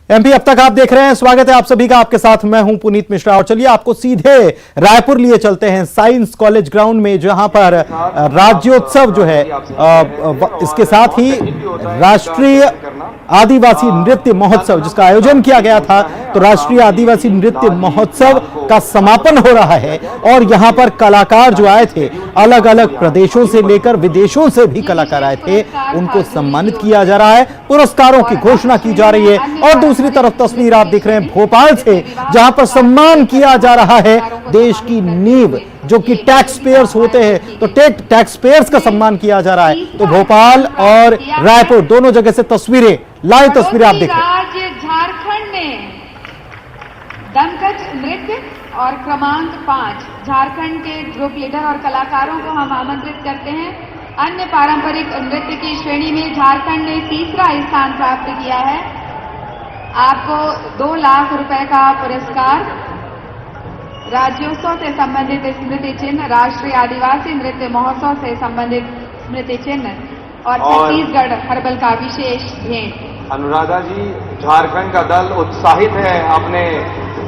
MP अब तक आप देख रहे हैं। स्वागत है आप सभी का, आपके साथ मैं हूं पुनीत मिश्रा। और चलिए आपको सीधे रायपुर लिए चलते हैं, साइंस कॉलेज ग्राउंड में, जहां पर राज्योत्सव जो है इसके साथ ही राष्ट्रीय आदिवासी नृत्य महोत्सव जिसका आयोजन किया गया था, तो राष्ट्रीय आदिवासी नृत्य महोत्सव का समापन हो रहा है। और यहां पर कलाकार जो आए थे, अलग अलग प्रदेशों से लेकर विदेशों से भी कलाकार आए थे, उनको सम्मानित किया जा रहा है, पुरस्कारों की घोषणा की जा रही है। और दूसरी तरफ तस्वीर आप देख रहे हैं भोपाल से, जहां पर सम्मान किया जा रहा है देश की नींव जो कि टैक्स पेयर्स होते हैं, तो टैक्स पेयर्स का सम्मान किया जा रहा है। तो भोपाल और रायपुर दोनों जगह से तस्वीरें, लाइव तस्वीरें आप देख रहे हैं। झारखंड में दमकच नृत्य और क्रमांक 5 झारखंड के ग्रुप लीडर और कलाकारों को हम आमंत्रित करते हैं। अन्य पारंपरिक नृत्य की श्रेणी में झारखंड ने तीसरा स्थान प्राप्त किया है। आपको 2 लाख रुपए का पुरस्कार, राज्योत्सव से संबंधित स्मृति चिन्ह, राष्ट्रीय आदिवासी नृत्य महोत्सव से संबंधित स्मृति चिन्ह और छत्तीसगढ़ हर्बल का विशेष भेंट। अनुराधा जी, झारखंड का दल उत्साहित है अपने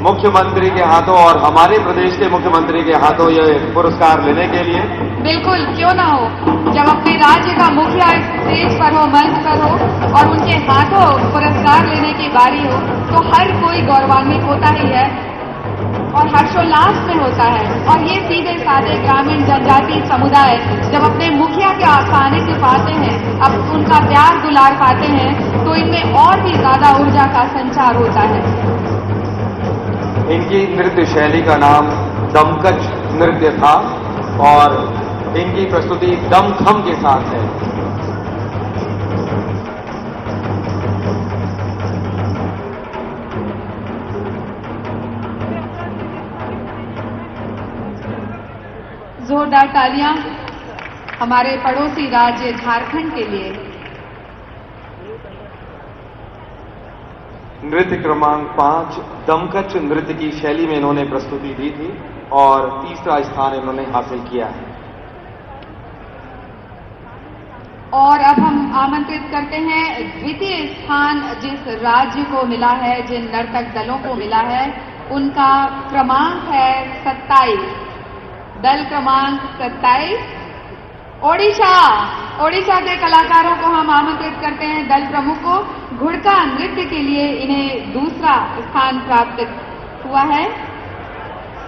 मुख्यमंत्री के हाथों और हमारे प्रदेश के मुख्यमंत्री के हाथों ये पुरस्कार लेने के लिए। बिल्कुल, क्यों ना हो। जब अपने राज्य का मुखिया स्टेज पर हो, मंच पर हो और उनके हाथों पुरस्कार लेने की बारी हो, तो हर कोई गौरवान्वित होता ही है और हर्षोल्लास में होता है। और ये सीधे साधे ग्रामीण जनजाति समुदाय जब अपने मुखिया के सानिध्य पाते हैं, अब उनका प्यार दुलार पाते हैं, तो इनमें और भी ज्यादा ऊर्जा का संचार होता है। इनकी नृत्य शैली का नाम दमकच नृत्य था और इनकी प्रस्तुति दमखम के साथ है। जोरदार तालियां हमारे पड़ोसी राज्य झारखंड के लिए। नृत्य क्रमांक 5 दमकच नृत्य की शैली में इन्होंने प्रस्तुति दी थी और तीसरा स्थान इन्होंने हासिल किया है। और अब हम आमंत्रित करते हैं द्वितीय स्थान जिस राज्य को मिला है, जिन नर्तक दलों को मिला है, उनका क्रमांक है 27। दल क्रमांक 27 ओडिशा के कलाकारों को हम आमंत्रित करते हैं। दल प्रमुख को घुड़का नृत्य के लिए इन्हें दूसरा स्थान प्राप्त हुआ है।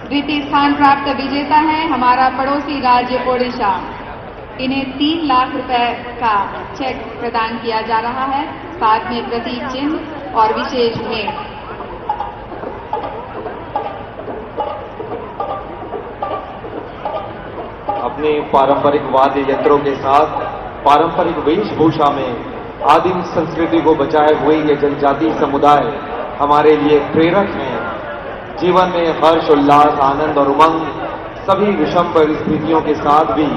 द्वितीय स्थान प्राप्त विजेता है हमारा पड़ोसी राज्य ओडिशा। इन्हें 3 लाख रुपए का चेक प्रदान किया जा रहा है, साथ में प्रतीक चिन्ह और विशेष भेंट। अपने पारंपरिक वाद्य यंत्रों के साथ पारंपरिक वेशभूषा में आदिम संस्कृति को बचाए हुए ये जनजाति समुदाय हमारे लिए प्रेरक हैं। जीवन में हर्ष, उल्लास, आनंद और उमंग, सभी विषम परिस्थितियों के साथ भी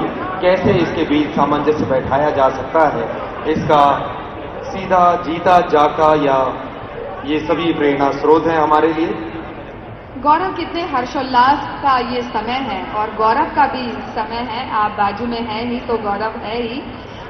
कैसे इसके बीच सामंजस्य बैठाया जा सकता है, इसका सीधा जीता जाका या ये सभी प्रेरणा स्रोत हैं हमारे लिए। गौरव, कितने हर्षोल्लास का ये समय है और गौरव का भी समय है। आप बाजू में हैं ही तो गौरव है ही,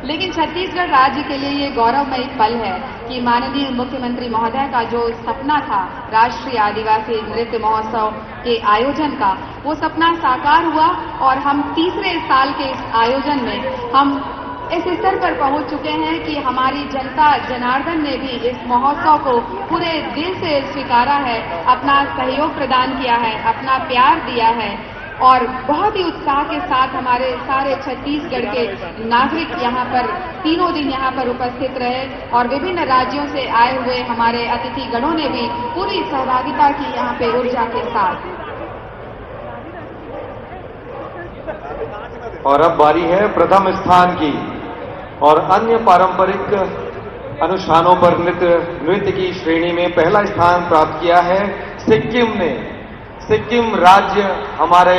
लेकिन छत्तीसगढ़ राज्य के लिए ये गौरवमयी पल है कि माननीय मुख्यमंत्री महोदय का जो सपना था राष्ट्रीय आदिवासी नृत्य महोत्सव के आयोजन का, वो सपना साकार हुआ और हम तीसरे साल के इस आयोजन में हम इस स्तर पर पहुंच चुके हैं कि हमारी जनता जनार्दन ने भी इस महोत्सव को पूरे दिल से स्वीकारा है, अपना सहयोग प्रदान किया है, अपना प्यार दिया है और बहुत ही उत्साह के साथ हमारे सारे छत्तीसगढ़ के नागरिक यहाँ पर तीनों दिन यहाँ पर उपस्थित रहे और विभिन्न राज्यों से आए हुए हमारे अतिथि गणों ने भी पूरी सहभागिता की यहाँ पे ऊर्जा के साथ। और अब बारी है प्रथम स्थान की और अन्य पारंपरिक अनुष्ठानों पर नृत्य की श्रेणी में पहला स्थान प्राप्त किया है सिक्किम ने। सिक्किम राज्य हमारे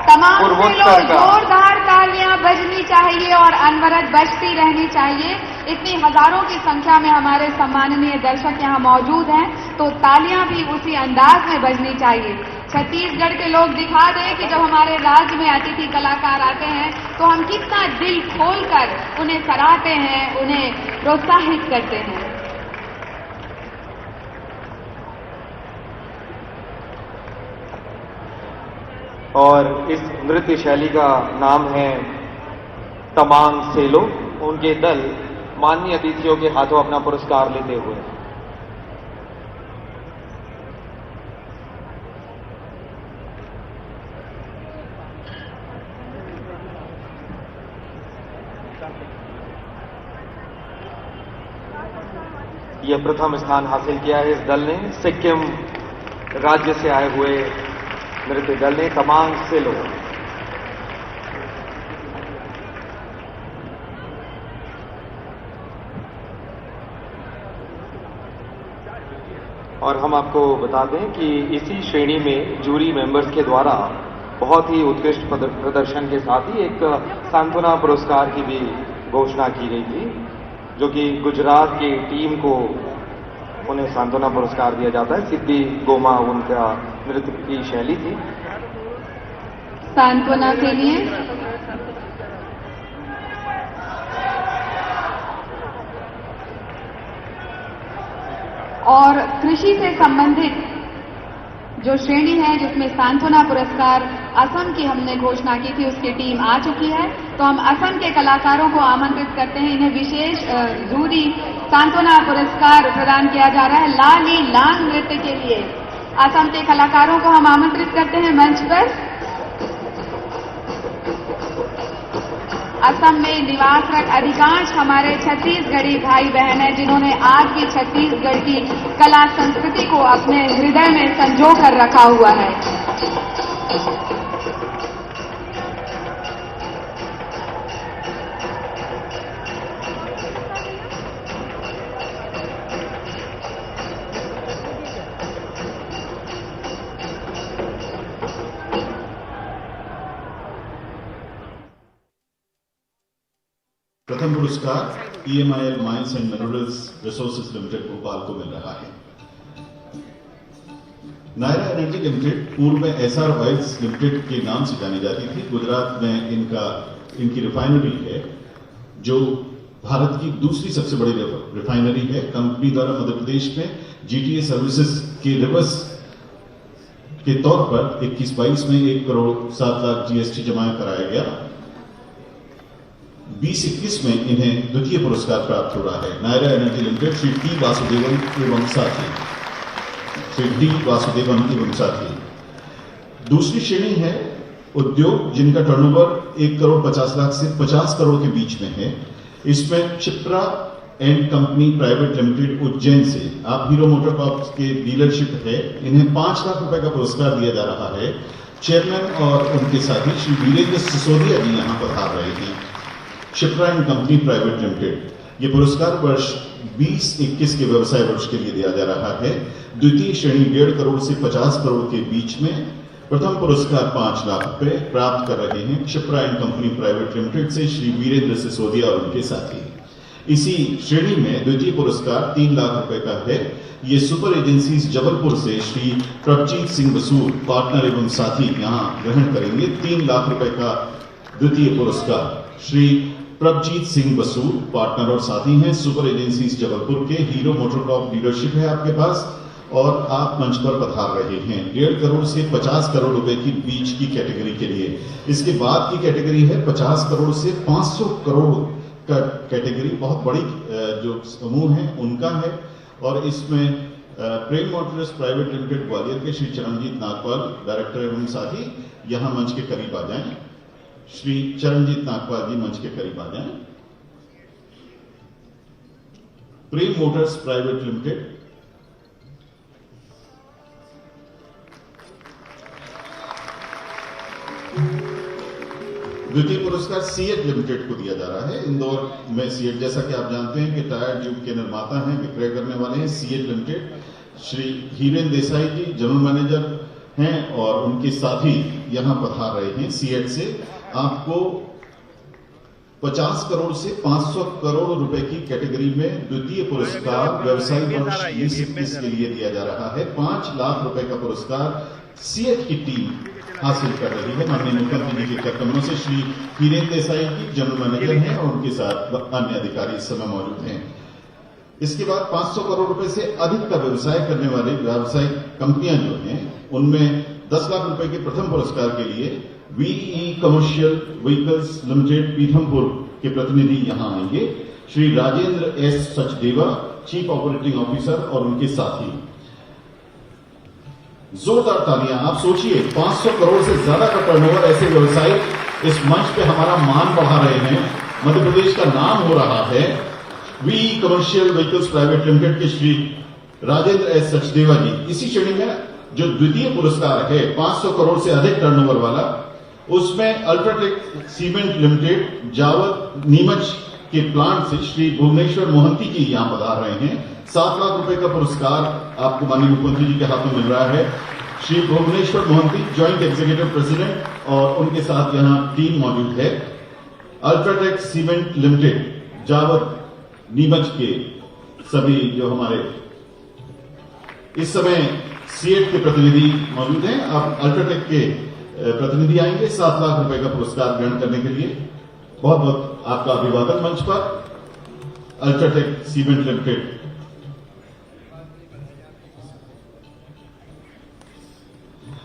तमाम पूर्वोत्तर का। जोरदार तालियां बजनी चाहिए और अनवरत बजती रहनी चाहिए। इतनी हजारों की संख्या में हमारे सम्माननीय दर्शक यहाँ मौजूद हैं, तो तालियां भी उसी अंदाज में बजनी चाहिए। छत्तीसगढ़ के लोग दिखा दें कि जब हमारे राज्य में अतिथि कलाकार आते हैं तो हम कितना दिल खोलकर उन्हें सराहते हैं, उन्हें प्रोत्साहित करते हैं। और इस नृत्य शैली का नाम है तमांग सेलो। उनके दल माननीय अतिथियों के हाथों अपना पुरस्कार लेते हुए। यह प्रथम स्थान हासिल किया है इस दल ने, सिक्किम राज्य से आए हुए नृत्य दल ने तमांग सेलो। और हम आपको बता दें कि इसी श्रेणी में जूरी मेंबर्स के द्वारा बहुत ही उत्कृष्ट प्रदर्शन के साथ ही एक सांत्वना पुरस्कार की भी घोषणा की गई थी, जो कि गुजरात की टीम को उन्हें सांत्वना पुरस्कार दिया जाता है। सिद्धि गोमा उनका नृत्य की शैली थी। सांत्वना के लिए और कृषि से संबंधित जो श्रेणी है जिसमें सांत्वना पुरस्कार असम की हमने घोषणा की थी, उसकी टीम आ चुकी है। तो हम असम के कलाकारों को आमंत्रित करते हैं। इन्हें विशेष जूरी सांत्वना पुरस्कार प्रदान किया जा रहा है लाली लांग नृत्य के लिए। असम के कलाकारों को हम आमंत्रित करते हैं मंच पर। असम में निवासरत अधिकांश हमारे छत्तीसगढ़ी भाई बहन हैं, जिन्होंने आज भी छत्तीसगढ़ की कला संस्कृति को अपने हृदय में संजो कर रखा हुआ है। प्रथम पुरस्कार EMIL mines and minerals resources limited Bhopal को मिल रहा है। नायरा एनर्जी लिमिटेड पूर्व में SR ऑयल्स लिमिटेड के नाम से जानी जाती थी। गुजरात में इनकी रिफाइनरी है, जो भारत की दूसरी सबसे बड़ी रिफाइनरी है। कंपनी द्वारा मध्य प्रदेश में GTA सर्विसेज के रिवर्स के तौर पर 21-22 में 1 करोड़ 7 लाख GST जमा कराया गया। 2021 में इन्हें द्वितीय पुरस्कार प्राप्त हो रहा है। Nayara energy limited Shri T Vasudevan एवं साथी। दूसरी श्रेणी है उद्योग, जिनका टर्नओवर 1 करोड़ 50 लाख से 50 करोड़ के बीच में है। इसमें Kshipra and company private limited Ujjain से, आप हीरो मोटर कॉर्प के डीलरशिप है, इन्हें 5 लाख रुपए का पुरस्कार दिया जा रहा है। चेयरमैन और उनके साथी श्री वीरेंद्र सिसोदिया जी यहां पधार रहे हैं। Kshipra and company private limited, ये पुरस्कार वर्ष 2021 के व्यवसाय वर्ष के लिए दिया जा रहा है। द्वितीय श्रेणी 1.5 करोड़ से 50 करोड़ के बीच में, प्रथम पुरस्कार 5 लाख रुपए प्राप्त कर रहे हैं Kshipra and company private limited से श्री वीरेंद्र सिसोदिया और उनके साथी। इसी श्रेणी में द्वितीय पुरस्कार 3 लाख रुपए का है। ये सुपर एजेंसीज जबलपुर से श्री प्रभजीत सिंह बसूर पार्टनर एवं साथी यहां ग्रहण करेंगे। 3 लाख रुपए का द्वितीय पुरस्कार श्री प्रभजीत सिंह बसूर पार्टनर और साथी हैं, सुपर एजेंसीज जबलपुर के। हीरो मोटर कॉर्प डीलरशिप है आपके पास और आप मंच पर पधार रहे हैं। 1.5 करोड़ से 50 करोड़ रुपए की बीच की कैटेगरी के लिए। इसके बाद की कैटेगरी है 50 करोड़ से 500 करोड़ का कैटेगरी, बहुत बड़ी जो समूह है उनका है। और इसमें प्रेम मोटर्स प्राइवेट लिमिटेड ग्वालियर के श्री चरणजीत नागपाल डायरेक्टर एवं साथी यहां मंच के करीब आ जाएं। श्री चरणजीत नागपाल जी मंच के करीब आ जाएं। प्रेम मोटर्स प्राइवेट लिमिटेड, द्वितीय पुरस्कार सीएट लिमिटेड को दिया जा रहा है। इंदौर में सीएट, जैसा कि आप जानते हैं कि टायर ट्यूब के निर्माता हैं, विक्रय करने वाले हैं सीएट लिमिटेड। श्री हीरेन देसाई जी जनरल मैनेजर हैं और उनके साथी यहां पधार रहे हैं सीएट से। आपको 50 करोड़ से 500 करोड़ रुपए की कैटेगरी में द्वितीय पुरस्कार व्यवसाय वर्ष 2021 के लिए दिया जा रहा है। 5 लाख रुपए का पुरस्कार सीएट की टीम हासिल कर रही है। माननीय मुख्यमंत्री जी के कर्तव्यों से श्री हीरेन देसाई जी जनरल मैनेजर हैं और उनके साथ अन्य अधिकारी इस समय मौजूद हैं। इसके बाद 500 करोड़ रुपए से अधिक का व्यवसाय करने वाली व्यावसायिक कंपनियां जो हैं, उनमें 10 लाख रुपए के प्रथम पुरस्कार के लिए VE commercial vehicles limited Pithampur के प्रतिनिधि यहां आएंगे। Shri Rajendra S Sachdeva, chief operating officer, और उनके साथी। जोरदार तालियां। आप सोचिए, 500 करोड़ से ज्यादा का टर्नओवर ऐसे व्यवसायी इस मंच पे हमारा मान बढ़ा रहे हैं, मध्य प्रदेश का नाम हो रहा है। VE commercial vehicles private limited के श्री राजेंद्र एस सचदेवा जी। इसी श्रेणी में जो द्वितीय पुरस्कार है 500 करोड़ से अधिक टर्नओवर वाला, उसमें UltraTech cement limited Jawad Neemuch के प्लांट से श्री भुवनेश्वर मोहंती जी यहां पधार रहे हैं। 7 लाख रुपए का पुरस्कार आपको माननीय मुख्यमंत्री जी के हाथों मिल रहा है। Shri Bhubaneswar Mohanty joint executive president, और उनके साथ यहां टीम मौजूद है। UltraTech cement limited Jawad Neemuch के सभी जो हमारे इस समय सीएट के प्रतिनिधि मौजूद हैं। अब अल्ट्राटेक के प्रतिनिधि आएंगे 7 लाख रुपए का पुरस्कार ग्रहण करने के लिए। बहुत बहुत आपका अभिवादन मंच पर। UltraTech cement limited.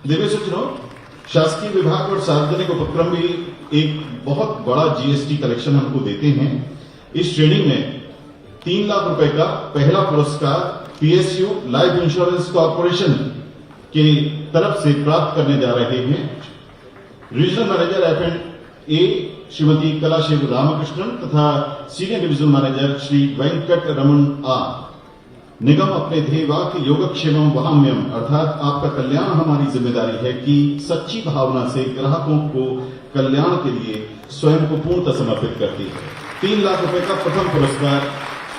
देवी सज्जनों, शासकीय विभाग और सार्वजनिक उपक्रम भी एक बहुत बड़ा जीएसटी कलेक्शन हमको देते हैं। इस श्रेणी में 3 लाख रुपए का पहला पुरस्कार पीएसयू लाइफ इंश्योरेंस कॉर्पोरेशन की तरफ से प्राप्त करने जा रहे हैं। Regional manager F&A Shrimati Kalashiv Ramakrishnan तथा senior divisional manager Shri Venkat Raman R. निगम अपने ध्येय वाक्य योगक्षेमम वहाम्यम, अर्थात आपका कल्याण हमारी जिम्मेदारी है, की सच्ची भावना से ग्राहकों को कल्याण के लिए स्वयं को पूर्णतः समर्पित करती है। 3 लाख रुपए का प्रथम पुरस्कार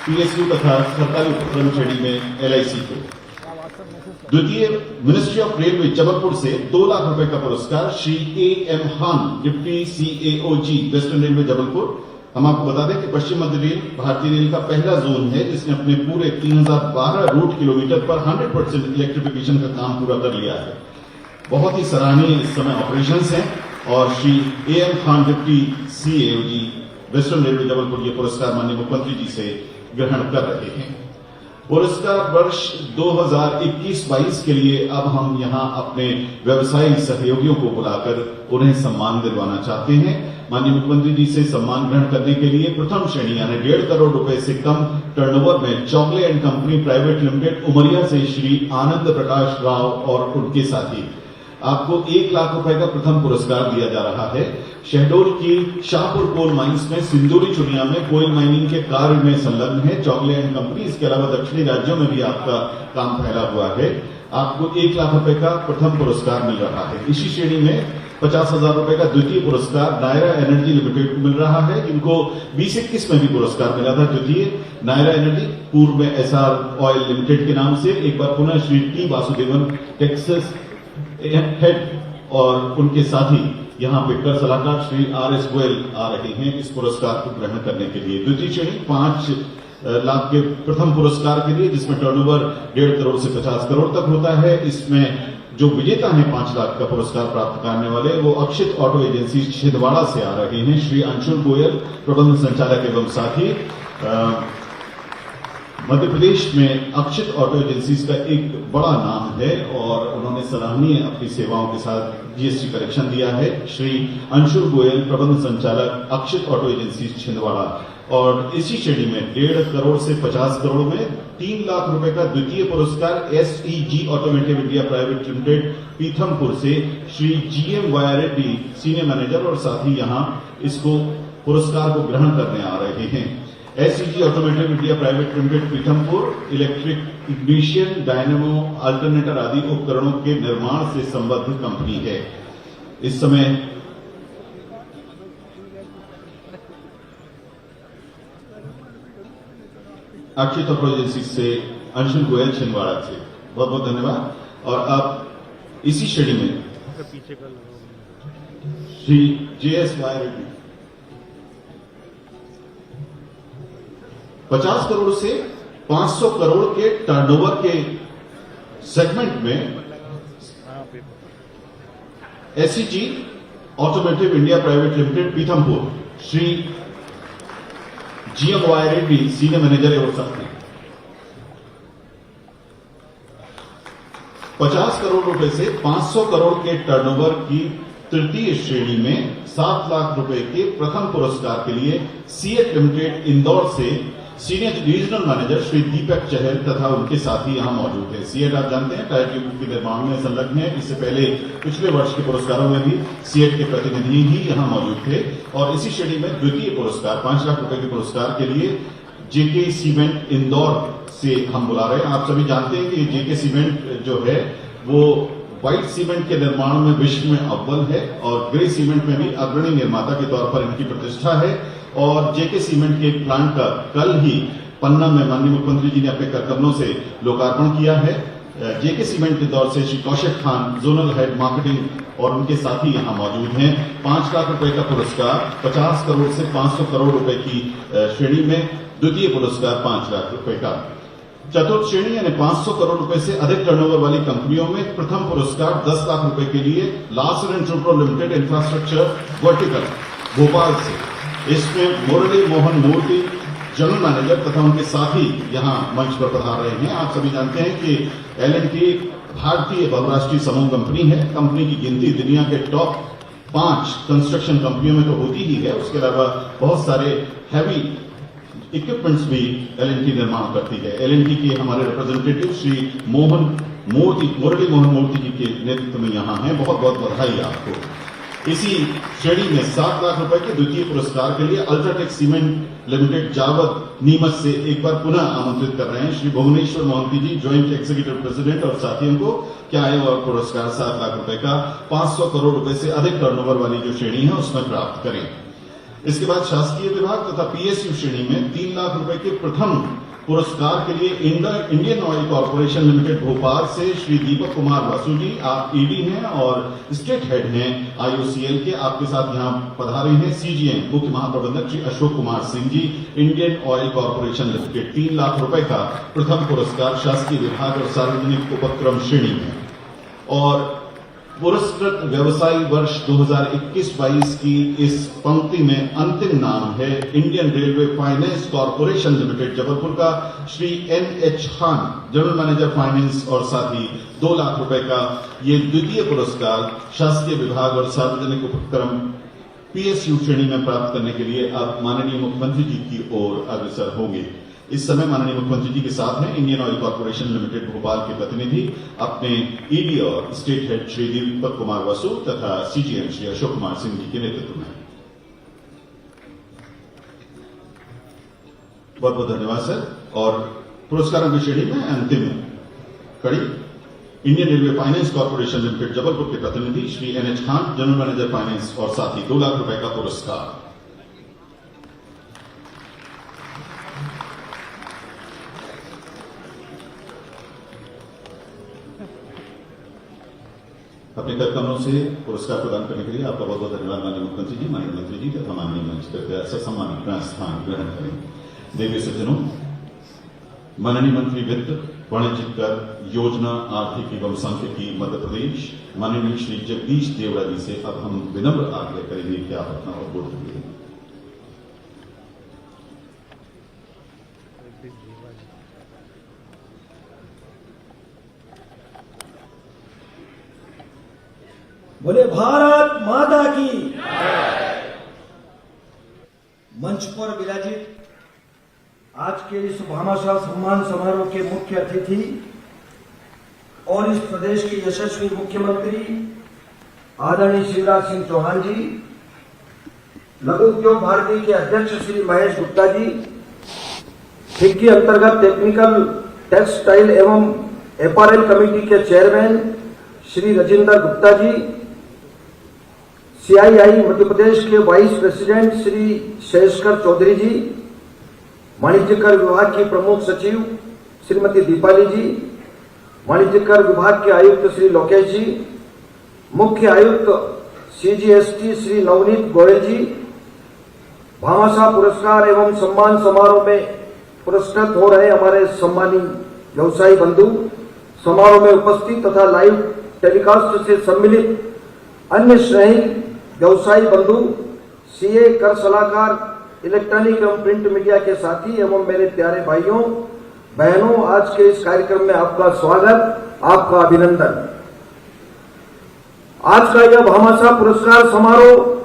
पीएसयू तथा सरकारी उपक्रम श्रेणी में एलआईसी को। द्वितीय मिनिस्ट्री ऑफ रेलवे जबलपुर से 2 लाख रुपए का पुरस्कार Shri AM Khan, deputy CAOG Western Railway Jabalpur. हम आपको बता दें कि पश्चिम मध्य रेल भारतीय रेल का पहला जोन है जिसने अपने पूरे 3012 रूट किलोमीटर पर 100% इलेक्ट्रिफिकेशन का काम पूरा कर लिया है। बहुत ही सराहनीय इस समय ऑपरेशंस हैं, और Shri AM Khan, deputy CAOG Western Railway Jabalpur ये पुरस्कार माननीय मुख्यमंत्री जी से ग्रहण कर रहे हैं। पुरस्कार वर्ष 2021-22 के लिए अब हम यहां अपने व्यवसायी सहयोगियों को बुलाकर उन्हें सम्मान दिलवाना चाहते हैं। माननीय मुख्यमंत्री जी से सम्मान ग्रहण करने के लिए प्रथम श्रेणी यानी 1.5 करोड़ रुपए से कम टर्नओवर में Chougule and company private limited Umaria से श्री आनंद प्रकाश राव और उनके साथी। आपको 1 लाख रुपए का प्रथम पुरस्कार दिया जा रहा है। शहडोल की शाहपुर कोल माइंस में सिंदूरी चुनिया में कोयल माइनिंग के कार्य में संलग्न है चौगले एंड कंपनी। इसके अलावा दक्षिणी राज्यों में भी आपका काम फैला हुआ है। आपको 1 लाख रुपए का प्रथम पुरस्कार मिल रहा है। इसी श्रेणी में 50,000 रुपए का द्वितीय पुरस्कार नायरा एनर्जी लिमिटेड को मिल रहा है, जिनको 2021 में भी पुरस्कार मिला था। द्वितीय नायरा एनर्जी, पूर्व में एसआर ऑयल लिमिटेड के नाम से। एक बार पुनः Shri T Vasudevan Texas head और उनके साथी यहां पे कर सलाहकार श्री आरएस गोयल आ रहे हैं इस पुरस्कार को ग्रहण करने के लिए। द्वितीय श्रेणी 5 लाख के प्रथम पुरस्कार के लिए, जिसमें टर्नओवर 1.5 करोड़ से 50 करोड़ तक होता है। इसमें जो विजेता हैं 5 लाख का पुरस्कार प्राप्त करने वाले, वो अक्षित ऑटो एजेंसी छिंदवाड़ा से आ रहे हैं। श्री अंशुल गोयल, प्रबंध संचालक एवं साथी। मध्य प्रदेश में अक्षित ऑटो एजेंसीज का एक बड़ा नाम है और उन्होंने सराहनीय अपनी सेवाओं के साथ जीएसटी कलेक्शन दिया है। श्री अंशुल गोयल, प्रबंध संचालक अक्षित ऑटो एजेंसीज छिंदवाड़ा। और इसी श्रेणी में 1.5 करोड़ से 50 करोड़ में 3 लाख रुपए का द्वितीय पुरस्कार SEG Automotive India Private Limited Pithampur से Shri GM Vaya Reddy, senior manager और साथी यहां इसको पुरस्कार को ग्रहण करने आ रहे हैं। SEG Automotive India Private Limited Pithampur electric ignition, dynamo, alternator आदि उपकरणों के निर्माण से संबद्ध कंपनी है। इस समय अक्षित ऑटो एजेंसी से अंशुल गोयल छिंदवाड़ा से बहुत बहुत धन्यवाद। और अब इसी श्रेणी में श्री जेएस वाया रेड्डी 50 करोड़ से 500 करोड़ के टर्नओवर के सेगमेंट में SEG Automotive India Private Limited Pithampur Shri GM Vaya Reddy, senior manager एवं साथी। 50 करोड़ रुपए से 500 करोड़ के टर्नओवर की तृतीय श्रेणी में 7 लाख रुपए के प्रथम पुरस्कार के लिए सीएट लिमिटेड इंदौर से senior regional manager Shri Deepak चहल तथा उनके साथी यहां मौजूद थे। सीएट आप जानते हैं टायर ट्यूब के निर्माण में संलग्न है। इससे पहले पिछले वर्ष के पुरस्कारों में भी सीएट के प्रतिनिधि ही यहां मौजूद थे और इसी श्रेणी में द्वितीय पुरस्कार 5 लाख रुपए के पुरस्कार के लिए जेके सीमेंट इंदौर से हम बुला रहे हैं। आप सभी जानते हैं कि जेके सीमेंट जो है वो व्हाइट सीमेंट के निर्माण में विश्व में अव्वल है और ग्रे सीमेंट में भी अग्रणी निर्माता के तौर पर इनकी प्रतिष्ठा है। और जेके सीमेंट के प्लांट का कल ही पन्ना में माननीय मुख्यमंत्री जी ने अपने करकमलों से लोकार्पण किया है। जेके सीमेंट इंदौर से Shri Kaushik Khan zonal head marketing और उनके साथी यहां मौजूद हैं। 5 लाख रुपए का पुरस्कार 50 करोड़ से 500 करोड़ रुपए की श्रेणी में, द्वितीय पुरस्कार 5 लाख रुपए का। चतुर्थ श्रेणी यानी 500 करोड़ रुपए से अधिक टर्नओवर वाली कंपनियों में प्रथम पुरस्कार 10 लाख रुपए के लिए Larsen and Toubro limited infrastructure vertical Bhopal से। इसमें मुरली मोहन मूर्ति जनरल मैनेजर तथा उनके साथी यहां मंच पर पधार रहे हैं। आप सभी जानते हैं कि L&T भारतीय बहुराष्ट्रीय समूह कंपनी है। कंपनी की गिनती दुनिया के टॉप 5 कंस्ट्रक्शन कंपनियों में तो होती ही है। उसके अलावा बहुत सारे हैवी इक्विपमेंट्स भी L&T निर्माण करती है। L&T के हमारे रिप्रेजेंटेटिव श्री मुरली मोहन मूर्ति जी के नेतृत्व में यहां हैं। बहुत बहुत बधाई आपको। इसी श्रेणी में 7 लाख रुपए के द्वितीय पुरस्कार के लिए UltraTech cement limited Jawad Neemuch से एक बार पुनः आमंत्रित कर रहे हैं श्री भुवनेश्वर मोहंती जी, ज्वाइंट एग्जीक्यूटिव प्रेसिडेंट और साथियों को क्या है और पुरस्कार 7 लाख रुपए का 500 करोड़ रुपए से अधिक टर्नओवर वाली जो श्रेणी है उसमें प्राप्त करें। इसके बाद शासकीय विभाग तथा पीएसयू श्रेणी में 3 लाख रुपए के प्रथम पुरस्कार के लिए Indian Oil Corporation limited Bhopal से श्री दीपक कुमार वासु जी, आप ईडी हैं और स्टेट हेड हैं आईओसीएल के। आपके साथ यहां पधारे हैं सीजीएम मुख्य महाप्रबंधक Shri Ashok Kumar Singh ji, Indian Oil Corporation Limited. 3 lakh रुपए का प्रथम पुरस्कार शासकीय विभाग और सार्वजनिक उपक्रम श्रेणी में। और पुरस्कृत व्यवसायी वर्ष 2021-22 की इस पंक्ति में अंतिम नाम है Indian Railway Finance Corporation Limited Jabalpur का Shri NH Khan, general manager finance और साथ ही 2 लाख रुपए का ये द्वितीय पुरस्कार शासकीय विभाग और सार्वजनिक उपक्रम पीएसयू श्रेणी में प्राप्त करने के लिए अब माननीय मुख्यमंत्री जी की ओर अग्रसर होंगे। इस समय माननीय मुख्यमंत्री जी के साथ हैं Indian Oil Corporation limited Bhopal के प्रतिनिधि अपने ईडी और स्टेट हेड श्री दीपक कुमार वासु तथा सीजीएम श्री अशोक कुमार सिंह जी के नेतृत्व में। बहुत बहुत धन्यवाद सर। और पुरस्कारों की श्रेणी में अंतिम कड़ी Indian Railway Finance Corporation Limited Jabalpur के प्रतिनिधि Shri NH Khan, general manager finance और साथ ही 2 लाख रुपए का पुरस्कार। अपने कार्यक्रमों से पुरस्कार प्रदान करने के लिए आपका बहुत बहुत धन्यवाद माननीय मुख्यमंत्री जी, माननीय मंत्री जी तथा माननीय मंच पर ससम्मानित स्थान ग्रहण करें। देवी सज्जनों, माननीय मंत्री वित्त, वाणिज्यिक कर, योजना, आर्थिक एवं सांख्यिकी मध्य प्रदेश माननीय श्री जगदीश देवड़ा जी से अब हम विनम्र आग्रह करेंगे कि आप अपना उद्बोधन करें। बोले भारत माता की। मंच पर विराजित आज के इस भामाशाह सम्मान समारोह के मुख्य अतिथि और इस प्रदेश के यशस्वी मुख्यमंत्री आदरणीय शिवराज सिंह चौहान जी, लघु उद्योग भारती के अध्यक्ष श्री महेश गुप्ता जी, फिक्की अंतर्गत टेक्निकल टेक्सटाइल एवं अपैरल कमेटी के चेयरमैन श्री राजेंद्र गुप्ता जी, CII मध्य प्रदेश के वाइस प्रेसिडेंट श्री शेषकर चौधरी जी, वाणिज्य कर विभाग की प्रमुख सचिव श्रीमती दीपाली जी, वाणिज्य कर विभाग के आयुक्त श्री लोकेश जी, मुख्य आयुक्त CGST श्री नवनीत गोयल जी, भामाशाह पुरस्कार एवं सम्मान समारोह में पुरस्कृत हो रहे हमारे सम्मानित व्यवसायी बंधु, समारोह में उपस्थित तथा लाइव टेलीकास्ट से सम्मिलित अन्य श्रेणी व्यवसायी बंधु, CA, कर सलाहकार, इलेक्ट्रॉनिक एवं प्रिंट मीडिया के साथी एवं मेरे प्यारे भाइयों बहनों, आज के इस कार्यक्रम में आपका स्वागत। आपका अभिनंदन। आज का यह भामाशाह पुरस्कार समारोह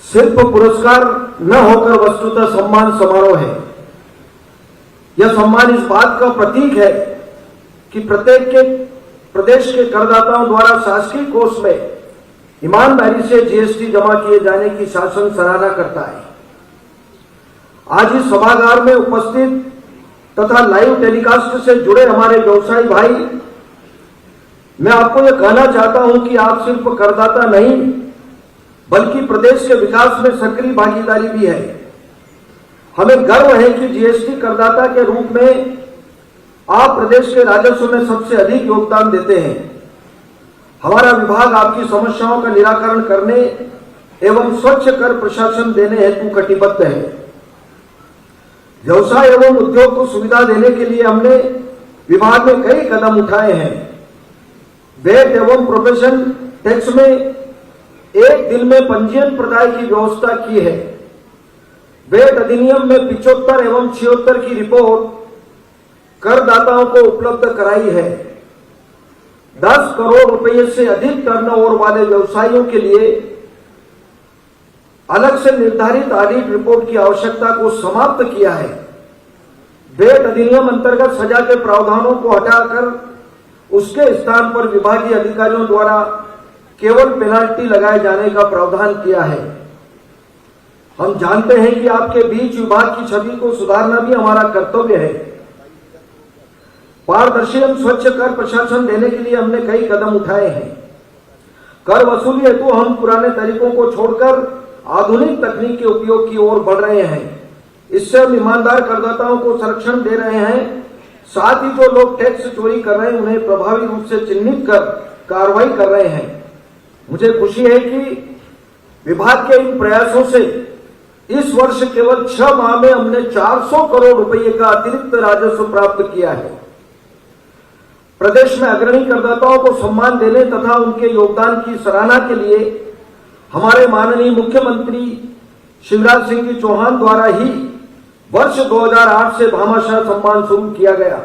सिर्फ पुरस्कार न होकर वस्तुतः सम्मान समारोह है। यह सम्मान इस बात का प्रतीक है कि प्रत्येक के प्रदेश के करदाताओं द्वारा शासकीय कोष में ईमानदारी से जीएसटी जमा किए जाने की शासन सराहना करता है। आज इस सभागार में उपस्थित तथा लाइव टेलीकास्ट से जुड़े हमारे व्यवसायी भाई, मैं आपको यह कहना चाहता हूं कि आप सिर्फ करदाता नहीं बल्कि प्रदेश के विकास में सक्रिय भागीदारी भी है। हमें गर्व है कि जीएसटी करदाता के रूप में आप प्रदेश के राजस्व में सबसे अधिक योगदान देते हैं। हमारा विभाग आपकी समस्याओं का निराकरण करने एवं स्वच्छ कर प्रशासन देने हेतु कटिबद्ध है। व्यवसाय एवं उद्योग को सुविधा देने के लिए हमने विभाग में कई कदम उठाए हैं। वेट एवं प्रोफेशन टैक्स में एक दिन में पंजीयन प्रदाय की व्यवस्था की है। वेट अधिनियम में 75 एवं 76 की रिपोर्ट करदाताओं को उपलब्ध कराई है। 10 करोड़ रुपए से अधिक टर्नओवर वाले व्यवसायियों के लिए अलग से निर्धारित ऑडिट रिपोर्ट की आवश्यकता को समाप्त किया है। वेट अधिनियम अंतर्गत सजा के प्रावधानों को हटाकर उसके स्थान पर विभागीय अधिकारियों द्वारा केवल पेनाल्टी लगाए जाने का प्रावधान किया है। हम जानते हैं कि आपके बीच विभाग की छवि को सुधारना भी हमारा कर्तव्य है। पारदर्शी एवं स्वच्छ कर प्रशासन देने के लिए हमने कई कदम उठाए हैं। कर वसूली हेतु हम पुराने तरीकों को छोड़कर आधुनिक तकनीक के उपयोग की ओर बढ़ रहे हैं। इससे हम ईमानदार करदाताओं को संरक्षण दे रहे हैं। साथ ही जो लोग टैक्स चोरी कर रहे हैं उन्हें प्रभावी रूप से चिन्हित कर कार्रवाई कर रहे हैं। मुझे खुशी है कि विभाग के इन प्रयासों से इस वर्ष केवल 6 माह में हमने 400 करोड़ रुपए का अतिरिक्त राजस्व प्राप्त किया है। प्रदेश में अग्रणी करदाताओं को सम्मान देने तथा उनके योगदान की सराहना के लिए हमारे माननीय मुख्यमंत्री शिवराज सिंह जी चौहान द्वारा ही वर्ष 2008 से भामाशाह सम्मान शुरू किया गया।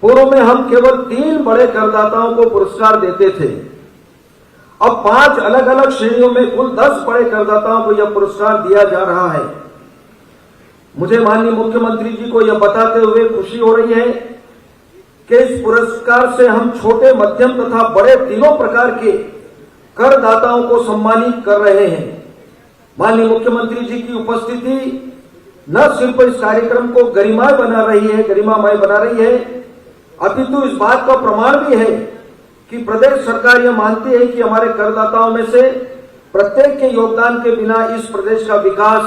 पूर्व में हम केवल 3 बड़े करदाताओं को पुरस्कार देते थे। अब 5 अलग अलग श्रेणियों में कुल 10 बड़े करदाताओं को यह पुरस्कार दिया जा रहा है। मुझे माननीय मुख्यमंत्री जी को यह बताते हुए खुशी हो रही है कि इस पुरस्कार से हम छोटे, मध्यम तथा बड़े तीनों प्रकार के करदाताओं को सम्मानित कर रहे हैं। माननीय मुख्यमंत्री जी की उपस्थिति न सिर्फ इस कार्यक्रम को गरिमामय बना रही है, अपितु इस बात का प्रमाण भी है कि प्रदेश सरकार यह मानती है कि हमारे करदाताओं में से प्रत्येक के योगदान के बिना इस प्रदेश का विकास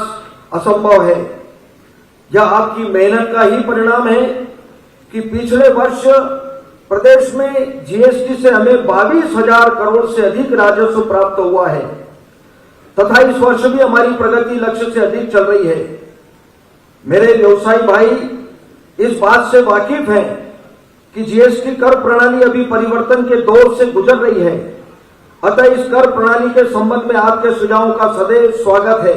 असंभव है। यह आपकी मेहनत का ही परिणाम है कि पिछले वर्ष प्रदेश में जीएसटी से हमें 22,000 करोड़ से अधिक राजस्व प्राप्त हुआ है तथा इस वर्ष भी हमारी प्रगति लक्ष्य से अधिक चल रही है। मेरे व्यवसायी भाई इस बात से वाकिफ हैं कि जीएसटी कर प्रणाली अभी परिवर्तन के दौर से गुजर रही है। अतः इस कर प्रणाली के संबंध में आपके सुझावों का सदैव स्वागत है।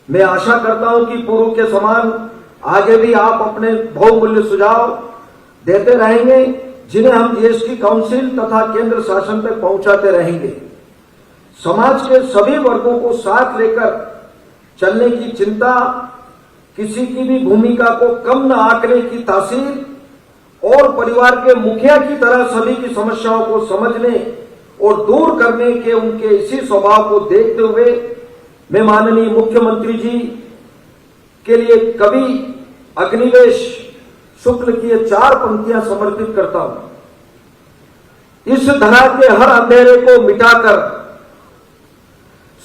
मैं आशा करता हूं कि पूर्व के समान आगे भी आप अपने बहुमूल्य सुझाव देते रहेंगे, जिन्हें हम जीएसटी काउंसिल तथा केंद्र शासन तक पहुंचाते रहेंगे। समाज के सभी वर्गों को साथ लेकर चलने की चिंता, किसी की भी भूमिका को कम न आंकने की तासीर और परिवार के मुखिया की तरह सभी की समस्याओं को समझने और दूर करने के उनके इसी स्वभाव को देखते हुए मैं माननीय मुख्यमंत्री जी के लिए कवि अग्निवेश शुक्ल की ये 4 पंक्तियां समर्पित करता हूं। इस धरा के हर अंधेरे को मिटाकर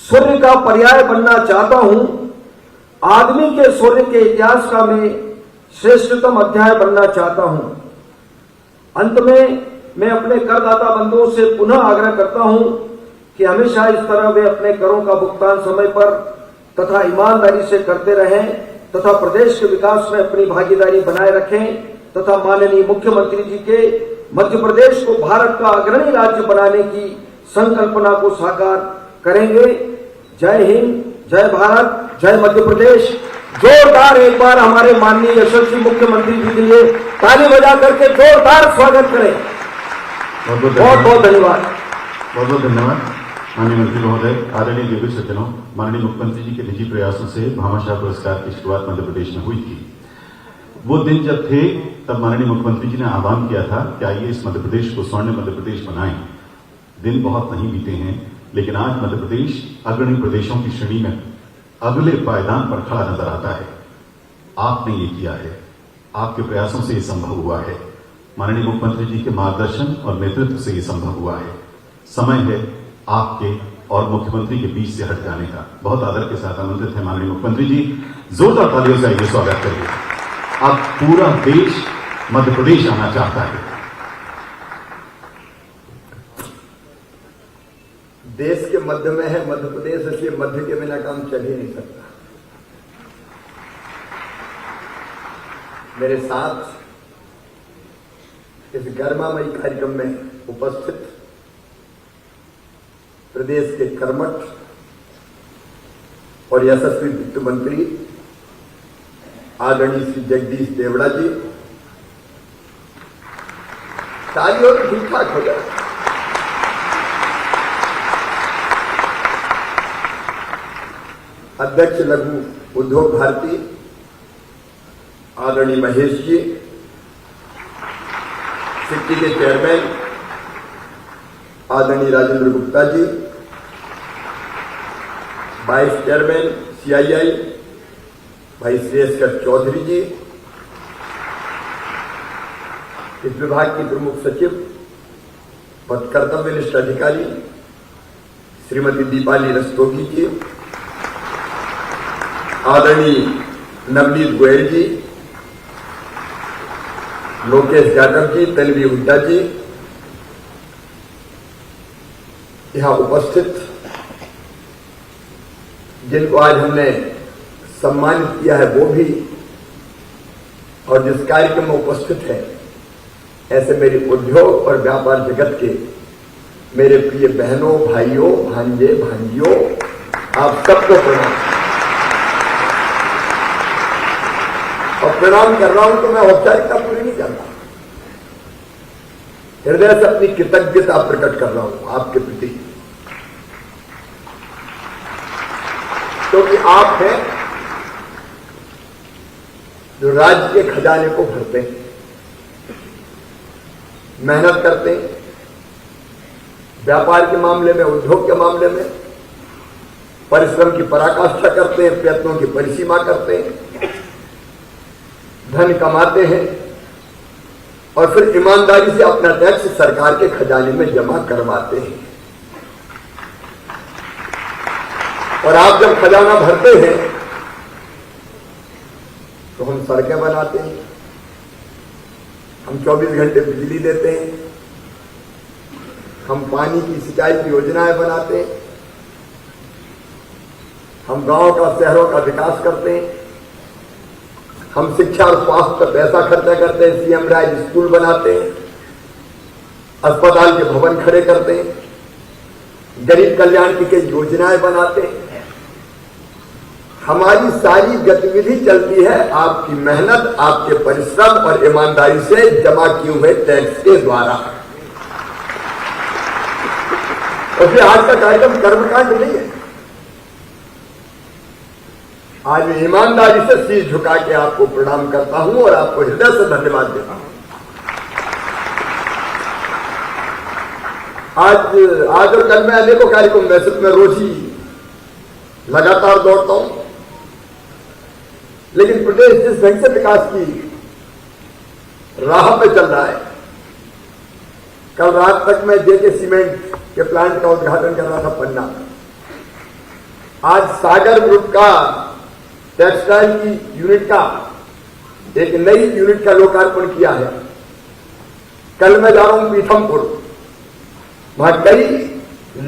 सूर्य का पर्याय बनना चाहता हूं। आदमी के सूर्य के इतिहास का मैं श्रेष्ठतम अध्याय बनना चाहता हूं। अंत में मैं अपने करदाता बंधुओं से पुनः आग्रह करता हूं कि हमेशा इस तरह वे अपने करों का भुगतान समय पर तथा ईमानदारी से करते रहें तथा प्रदेश के विकास में अपनी भागीदारी बनाए रखें तथा माननीय मुख्यमंत्री जी के मध्य प्रदेश को भारत का अग्रणी राज्य बनाने की संकल्पना को साकार करेंगे। जय हिंद, जय भारत, जय मध्य प्रदेश। जोरदार एक बार हमारे माननीय यशस्वी मुख्यमंत्री जी के लिए ताली बजा करके जोरदार स्वागत करें। बहुत बहुत धन्यवाद। बहुत बहुत धन्यवाद माननीय मंत्री महोदय। आदरणीय देवी सज्जनों, माननीय मुख्यमंत्री जी के निजी प्रयासों से भामाशाह पुरस्कार की शुरुआत मध्य प्रदेश में हुई थी। वो दिन जब थे तब माननीय मुख्यमंत्री जी ने आह्वान किया था कि आइए इस मध्य प्रदेश को स्वर्ण मध्य प्रदेश बनाएं। दिन बहुत नहीं बीते हैं, लेकिन आज मध्य प्रदेश अग्रणी प्रदेशों की श्रेणी में अगले पायदान पर खड़ा नजर आता है। आपने ये किया है, आपके प्रयासों से ये संभव हुआ है, माननीय मुख्यमंत्री जी के मार्गदर्शन और नेतृत्व से ये संभव हुआ है। समय है आपके और मुख्यमंत्री के बीच से हट जाने का। बहुत आदर के साथ आमंत्रित है माननीय मुख्यमंत्री जी, जोरदार तालियों से आइए स्वागत करिए। अब पूरा देश मध्य प्रदेश आना चाहता है। देश के मध्य में है मध्य प्रदेश, इसलिए मध्य के बिना काम चल ही नहीं सकता। मेरे साथ इस गरिमामयी कार्यक्रम में उपस्थित प्रदेश के कर्मठ और यशस्वी वित्त मंत्री आदरणीय श्री जगदीश देवड़ा जी, ताली और ठीक ठाक हो जाए। अध्यक्ष लघु उद्योग भारती आदरणीय महेश जी, सिक्की के चेयरमैन आदरणीय Rajendra Gupta ji, vice chairman CII भाई श्रेयस्कर चौधरी जी, इस विभाग की प्रमुख सचिव पद कर्तव्यनिष्ठ अधिकारी श्रीमती दीपाली रस्तोगी जी, आदरणीय नवनीत गोयल जी, लोकेश यादव जी, तन्वी हुड्डा जी, यहां उपस्थित जिनको आज हमने सम्मानित किया है वो भी, और जिस कार्यक्रम में उपस्थित है ऐसे मेरे उद्योग और व्यापार जगत के मेरे प्रिय बहनों, भाइयों, भांजे, भांजियों, आप सबको प्रणाम। और प्रणाम कर रहा हूं तो मैं औपचारिकता पूरी नहीं करता, हृदय से अपनी कृतज्ञता प्रकट कर रहा हूं आपके प्रति, क्योंकि आप हैं जो राज्य के खजाने को भरते हैं, मेहनत करते हैं, व्यापार के मामले में, उद्योग के मामले में परिश्रम की पराकाष्ठा करते हैं, प्रयत्नों की परिसीमा करते हैं, धन कमाते हैं और फिर ईमानदारी से अपना टैक्स सरकार के खजाने में जमा करवाते हैं। और आप जब खजाना भरते हैं तो हम सड़कें बनाते हैं, हम 24 घंटे बिजली देते हैं, हम पानी की सिंचाई की योजनाएं बनाते हैं, हम गांव का, शहरों का विकास करते हैं, हम शिक्षा और स्वास्थ्य पर पैसा खर्चा करते हैं, CM राज स्कूल बनाते हैं, अस्पताल के भवन खड़े करते हैं, गरीब कल्याण की कई योजनाएं बनाते हैं। हमारी सारी गतिविधि चलती है आपकी मेहनत, आपके परिश्रम और ईमानदारी से जमा किए हुए टैक्स के द्वारा। और फिर आज का कार्यक्रम कर्मकांड नहीं है, आज मैं ईमानदारी से शीश झुका के आपको प्रणाम करता हूं और आपको हृदय से धन्यवाद देता हूं। आज और कल मैं अनेकों कार्यक्रम वैसे मैं रोज ही लगातार दौड़ता हूं, लेकिन प्रदेश जिस ढंग से विकास की राह पे चल रहा है, कल रात तक मैं JK सीमेंट के प्लांट का उद्घाटन कर रहा था पन्ना में। आज सागर ग्रुप का टेक्सटाइल की यूनिट का एक नई यूनिट का लोकार्पण किया है। कल मैं जा रहा हूं पीथमपुर, वहां कई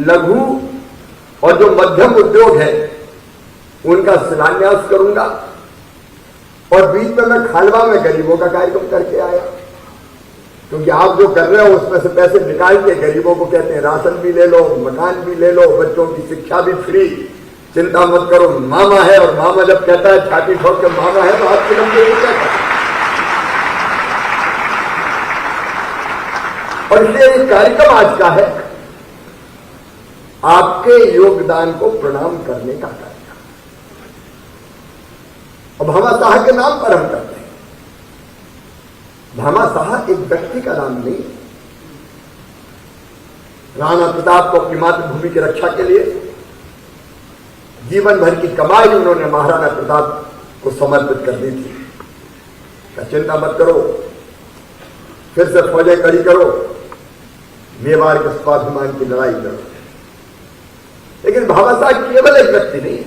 लघु और जो मध्यम उद्योग है उनका शिलान्यास करूंगा। और बीच में मैं खालवा में गरीबों का कार्यक्रम करके आया, क्योंकि आप जो कर रहे हो उसमें से पैसे निकाल के गरीबों को कहते हैं राशन भी ले लो, मकान भी ले लो, बच्चों की शिक्षा भी फ्री, चिंता मत करो, मामा है, और मामा जब कहता है छाती ठोक के मामा है तो आपकी लंबी क्या है। और इसलिए ये कार्यक्रम आज का है आपके योगदान को प्रणाम करने का कार्यक्रम। और भामा साहा के नाम पर हम करते हैं। भामा साहा एक व्यक्ति का नाम नहीं है। राणा प्रताप को अपनी मातृभूमि की रक्षा के लिए जीवन भर की कमाई उन्होंने महाराणा प्रताप को समर्पित कर दी थी। क्या चिंता मत करो, फिर से फौजें खड़ी करो, मेवाड़ के स्वाभिमान की लड़ाई लड़ो। लेकिन भामा साहा केवल एक व्यक्ति नहीं है।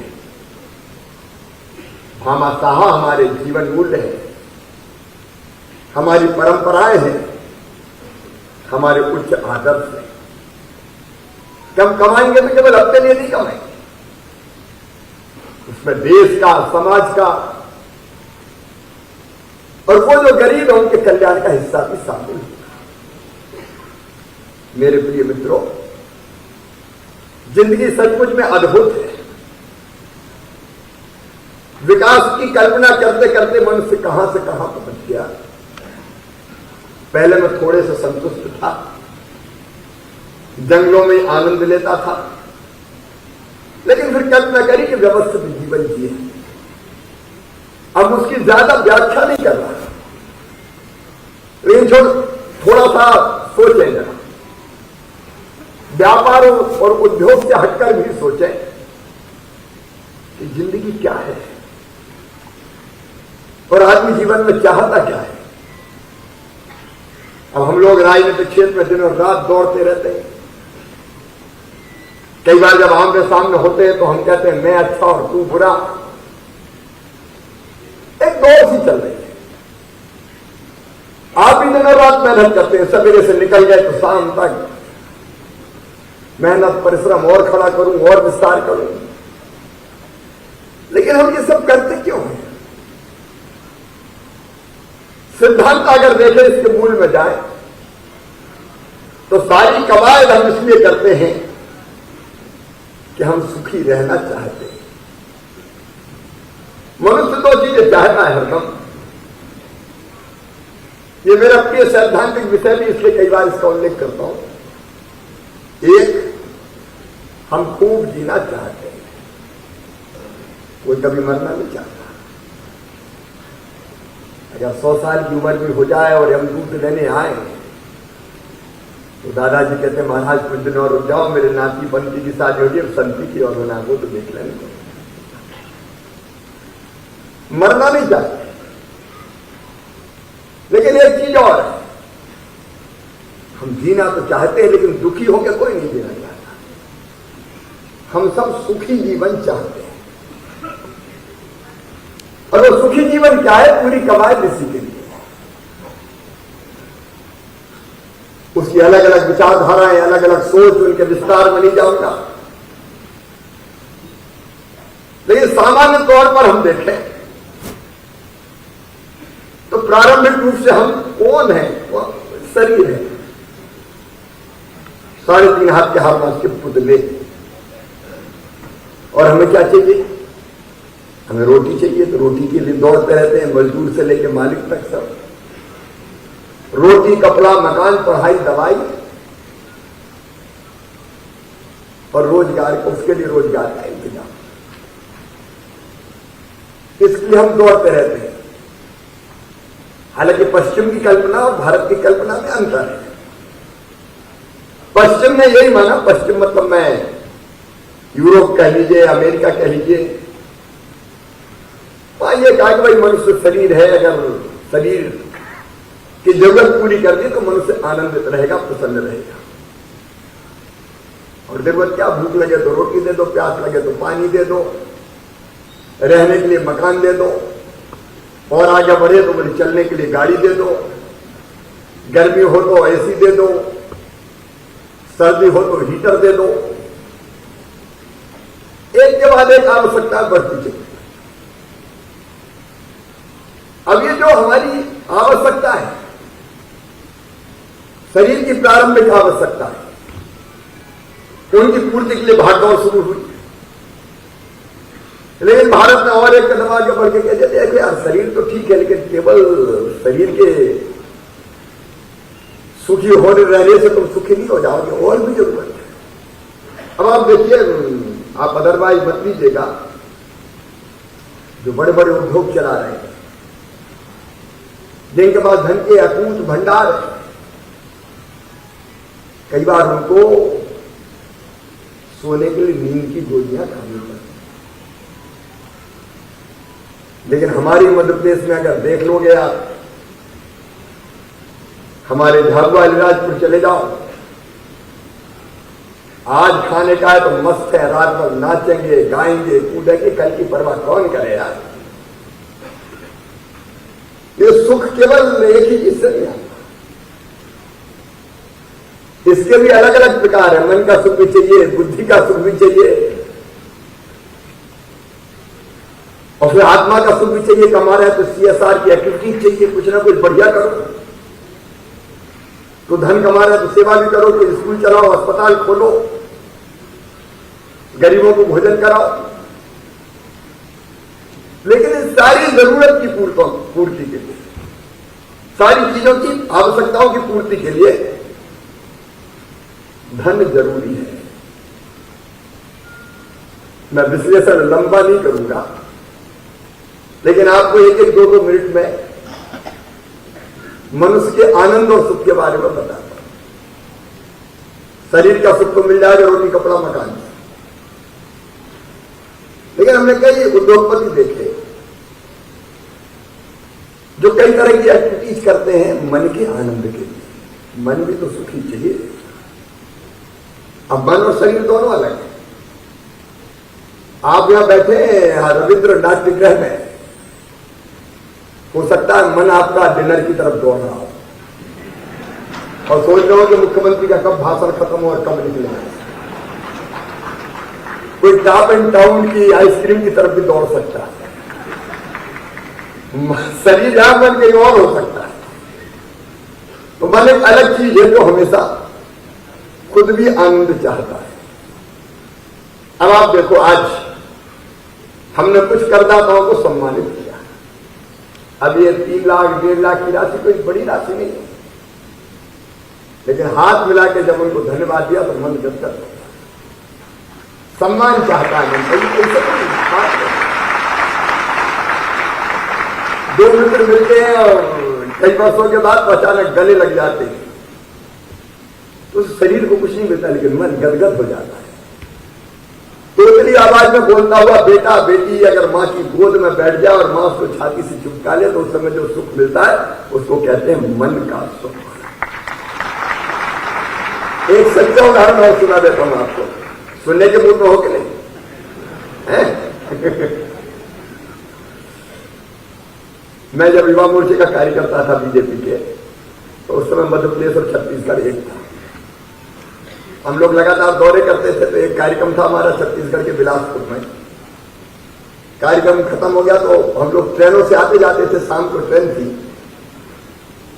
भामा साहा हमारे जीवन मूल्य है, हमारी परंपराएं हैं, हमारे उच्च आदर्श हैं। हम कमाएंगे तो केवल अपने लिए नहीं कमाएंगे, उसमें देश का, समाज का और वो जो गरीब है उनके कल्याण का हिस्सा भी शामिल है। मेरे प्रिय मित्रों, जिंदगी सचमुच में अद्भुत है। विकास की कल्पना करते करते मनुष्य कहां से कहां पहुंच गया। पहले मैं थोड़े से संतुष्ट था, जंगलों में आनंद लेता था, लेकिन फिर कल्पना करी कि व्यवस्थित जीवन जिए। अब उसकी ज्यादा व्याख्या नहीं कर रहा, लेकिन थोड़ा सा सोचें जरा, व्यापार और उद्योग से हटकर भी सोचें कि जिंदगी क्या है और आदमी जीवन में चाहता क्या है। अब हम लोग राजनीतिक क्षेत्र में दिनों रात दौड़ते रहते हैं। कई बार जब आमने सामने होते हैं तो हम कहते हैं मैं अच्छा और तू बुरा। एक दौड़ सी चल रही है। आप भी दिनों रात मेहनत करते हैं, सवेरे से निकल गए तो शाम तक मेहनत परिश्रम और खड़ा करूं और विस्तार करूं। लेकिन हम ये सब करते क्यों हैं? सिद्धांत अगर देखें, इसके मूल में जाए तो सारी कवायद हम इसलिए करते हैं कि हम सुखी रहना चाहते हैं। मनुष्य दो चीजें चाहता है हरदम। ये मेरा प्रिय सैद्धांतिक विषय भी, इसलिए कई बार इसका उल्लेख करता हूं। एक, हम खूब जीना चाहते हैं, कोई कभी मरना नहीं चाहता। अगर 100 साल की उम्र भी हो जाए और हम दूध लेने आए तो दादाजी कहते हैं महाराज कुछ दिन और रुक जाओ, मेरे नाती बंटी की शादी होगी, अब संती की और होना वो तो देख लेंगे। मरना नहीं चाहते। लेकिन एक चीज और है, हम जीना तो चाहते हैं लेकिन दुखी होकर कोई नहीं जीना चाहता। हम सब सुखी जीवन चाहते हैं। और वो सुखी जीवन क्या है? पूरी कमाई इसी के लिए। उसकी अलग अलग विचारधाराएं, अलग अलग सोच, उनके विस्तार में नहीं जाऊंगा। लेकिन सामान्य तौर पर हम देखें तो प्रारंभिक रूप से हम कौन है? शरीर है, 3.5 हाथ के हाथ के पुतले। और हमें क्या चाहिए? हमें रोटी चाहिए, तो रोटी के लिए दौड़ते रहते हैं, मजदूर से लेकर मालिक तक सब। रोटी, कपड़ा, मकान, पढ़ाई, दवाई और रोजगार को, उसके लिए रोजगार का इंतजाम। इसलिए हम दौड़ते रहते हैं। हालांकि पश्चिम की कल्पना और भारत की कल्पना में अंतर है। पश्चिम ने यही माना, पश्चिम मतलब मैं यूरोप कह लीजिए, अमेरिका कह लीजिए, ये कहा कि भाई मनुष्य शरीर है, अगर शरीर की जरूरत पूरी कर दी तो मनुष्य आनंदित रहेगा, प्रसन्न रहेगा। और जरूरत क्या? भूख लगे तो रोटी दे दो, प्यास लगे तो पानी दे दो, रहने के लिए मकान दे दो, और आगे बढ़े तो बोले चलने के लिए गाड़ी दे दो, गर्मी हो तो एसी दे दो, सर्दी हो तो हीटर दे दो। एक के बाद एक आवश्यकता बढ़ती चली। अब ये जो हमारी आवश्यकता है, शरीर की प्रारंभिक आवश्यकता है, उनकी पूर्ति के लिए भागदौड़ शुरू हुई। लेकिन भारत में और एक कदम आगे बढ़ के कहते देखो यार शरीर तो ठीक है, लेकिन केवल शरीर के सुखी होने रहने से तुम सुखी नहीं हो जाओगे, और भी जरूरत है। अब आप देखिए, आप अदरवाइज मत लीजिएगा, जो बड़े बड़े उद्योग चला रहे हैं, जिनके पास धन के अकूत भंडार है, कई बार उनको सोने के लिए नींद की गोलियां खानी पड़ती। लेकिन हमारी मध्य प्रदेश में अगर देख लोगे आप, हमारे झाबुआ अलीराजपुर चले जाओ, आज खाने का है तो मस्त है, रात भर नाचेंगे गाएंगे कूदेंगे, कल की परवाह कौन करे यार। ये सुख केवल एक ही चीज से नहीं आता, इसके भी अलग अलग प्रकार है। मन का सुख भी चाहिए, बुद्धि का सुख भी चाहिए, और फिर आत्मा का सुख भी चाहिए। कमा रहे हैं तो CSR की एक्टिविटी चाहिए, कुछ ना कुछ बढ़िया करो। तो धन कमा रहे हैं तो सेवा भी करो, तो स्कूल चलाओ, अस्पताल खोलो, गरीबों को भोजन कराओ। लेकिन इस सारी जरूरत की पूर्ति के लिए, सारी चीजों की आवश्यकताओं की पूर्ति के लिए धन जरूरी है। मैं विश्लेषण लंबा नहीं करूंगा, लेकिन आपको एक एक दो मिनट में मनुष्य के आनंद और सुख के बारे में बताता हूं। शरीर का सुख तो मिल जाएगा, रोटी कपड़ा मकान, लेकिन हमने कई उद्योगपति देखे जो कई तरह की एक्टिविटीज करते हैं मन के आनंद के लिए। मन भी तो सुखी चाहिए। अब मन और शरीर दोनों अलग है। आप यहां बैठे हैं रविंद्र नाट्यगृह में, हो सकता है मन आपका डिनर की तरफ दौड़ रहा हो और सोच रहे हो कि मुख्यमंत्री का कब भाषण खत्म हो और कब निकलेगा। कोई टॉप एंड टाउन की आइसक्रीम की तरफ भी दौड़ सकता है। शरीर यहां मन कहीं और हो सकता है। तो मन एक अलग चीज है जो हमेशा खुद भी आनंद चाहता है। अब आप देखो, आज हमने कुछ करदाताओं को सम्मानित किया। अब ये 3 लाख 1.5 लाख की राशि कोई बड़ी राशि नहीं है, लेकिन हाथ मिला के जब उनको धन्यवाद दिया तो मन गदगद हो गया। सम्मान चाहता है मन। दो मित्र मिलते हैं और कई वर्षों के बाद अचानक गले लग जाते हैं, तो उस शरीर को कुछ नहीं मिलता, लेकिन मन गदगद हो जाता है। तोतली आवाज में बोलता हुआ बेटा बेटी अगर मां की गोद में बैठ जाए और मां उसको छाती से चिपका ले, तो उस समय जो सुख मिलता है उसको कहते हैं मन का सुख। एक सच्चा उदाहरण और सुना देता हूं आपको, सुनने के मूड में हो कि नहीं है? मैं जब युवा मोर्चे का कार्यकर्ता था बीजेपी के, तो उस समय मध्य प्रदेश और छत्तीसगढ़ एक था। हम लोग लगातार दौरे करते थे, तो एक कार्यक्रम था हमारा छत्तीसगढ़ के बिलासपुर में। कार्यक्रम खत्म हो गया तो हम लोग ट्रेनों से आते जाते थे, शाम को ट्रेन थी।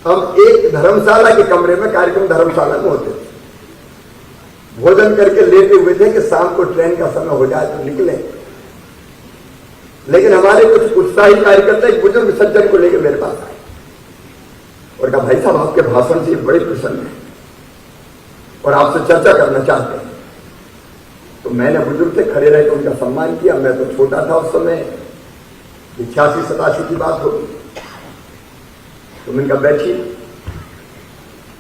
हम एक धर्मशाला के कमरे में, कार्यक्रम धर्मशाला में होते थे, भोजन करके लेटे हुए थे कि शाम को ट्रेन का समय हो जाए तो निकले। लेकिन हमारे कुछ उत्साही कार्यकर्ता एक बुजुर्ग सज्जन को लेकर मेरे पास आए और कहा, भाई साहब आपके भाषण से बड़े प्रसन्न हैं और आपसे चर्चा करना चाहते हैं। तो मैंने बुजुर्ग से खड़े रह के उनका सम्मान किया। मैं तो छोटा था उस समय, 86-87 की बात होगी। तो मैंने कहा बैठिए।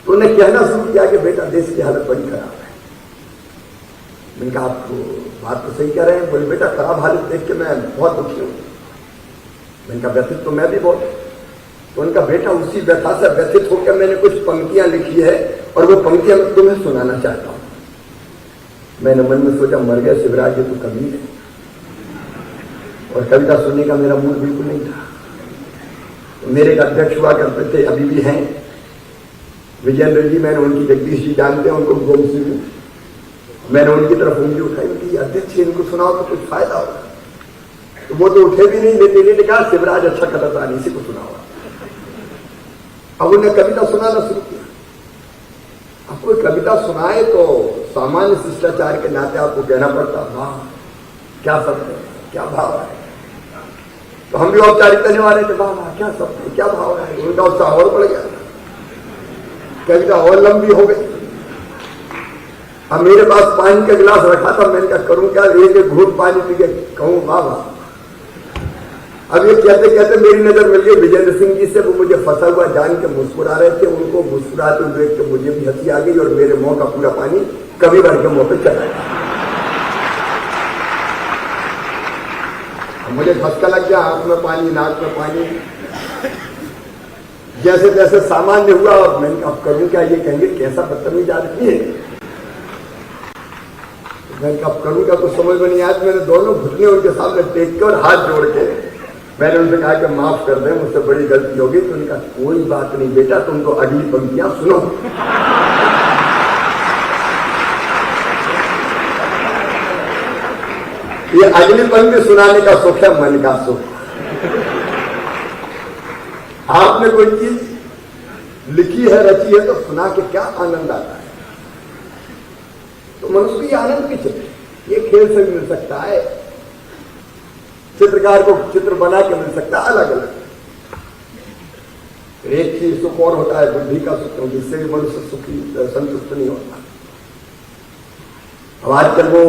तो उन्हें कहना शुरू किया कि बेटा देश की हालत बड़ी खराब है। मैंने कहा आप बात तो सही कह रहे हैं। बोले बेटा खराब हालत देख के मैं बहुत दुखी हूं। मैंने कहा व्यथित तो मैं भी बहुत। तो उनका बेटा उसी व्यथा से व्यथित होकर मैंने कुछ पंक्तियां लिखी है और वो पंक्तियां मैं तुम्हें सुनाना चाहता हूं। मैंने मन में सोचा मर गए शिवराज, ये तो कवि है, और कविता सुनने का मेरा मूड बिल्कुल नहीं था। तो मेरे एक अध्यक्ष हुआ करते थे, अभी भी हैं, विजेंद्र जी। मैंने उनकी, जगदीश जी जानते हैं उनको, गोम सिंह। मैंने उनकी तरफ उंगली उठाई, उनकी अध्यक्ष इनको सुनाओ तो कुछ फायदा होगा। तो वो तो उठे भी नहीं, लेते कहा शिवराज अच्छा करता नहीं, इसी को सुनाओ। अब उन्हें कविता सुनाना शुरू किया। अब कोई कविता सुनाए तो सामान्य शिष्टाचार के नाते आपको कहना पड़ता, वाह क्या शब्द है, क्या भाव है? तो हम भी औपचारिक करने वाले थे, बाबा क्या सब क्या भाव है? उनका उत्साह और बढ़ गया, कविता और लंबी हो गई। अब मेरे पास पानी का गिलास रखा था, मैंने कहा करूं क्या, एक एक घूंट पानी पी के कहूं बाबा। अब ये कहते कहते मेरी नजर मिल गई विजेंद्र सिंह जी से, वो मुझे फंसा हुआ जान के मुस्कुरा रहे थे। उनको मुस्कुराते हुए देख के मुझे भी हंसी आ गई और मेरे मुंह का पूरा पानी कभी भर के मुंह पे चला गया। मुझे धक्का लग गया, आंख में पानी, नाक में पानी, जैसे जैसे सामान्य हुआ। और मैंने कहा करूं क्या, ये कहेंगे कैसा बदतमीज आदमी है। मैंने कहा करूं क्या, कुछ समझ में नहीं आया। मैंने दोनों घुटने उनके सामने टेक के और हाथ जोड़ के मैंने उनसे कहा कि माफ कर दें, मुझसे बड़ी गलती होगी। तो उनका कोई बात नहीं बेटा, तुम तो अगली पंक्तियां सुनो। ये अगली पंक्ति सुनाने का सुख है, मन का सुख। आपने कोई चीज लिखी है, रची है, तो सुना के क्या आनंद आता है। तो मनुष्य की आनंद की चित्र ये खेल से मिल सकता है, चित्रकार को चित्र बना के मिल सकता है अलग अलग। एक चीज सुख और होता है बुद्धि का सुख, जिससे भी मनुष्य सुखी संतुष्ट नहीं होता। अब आजकल वो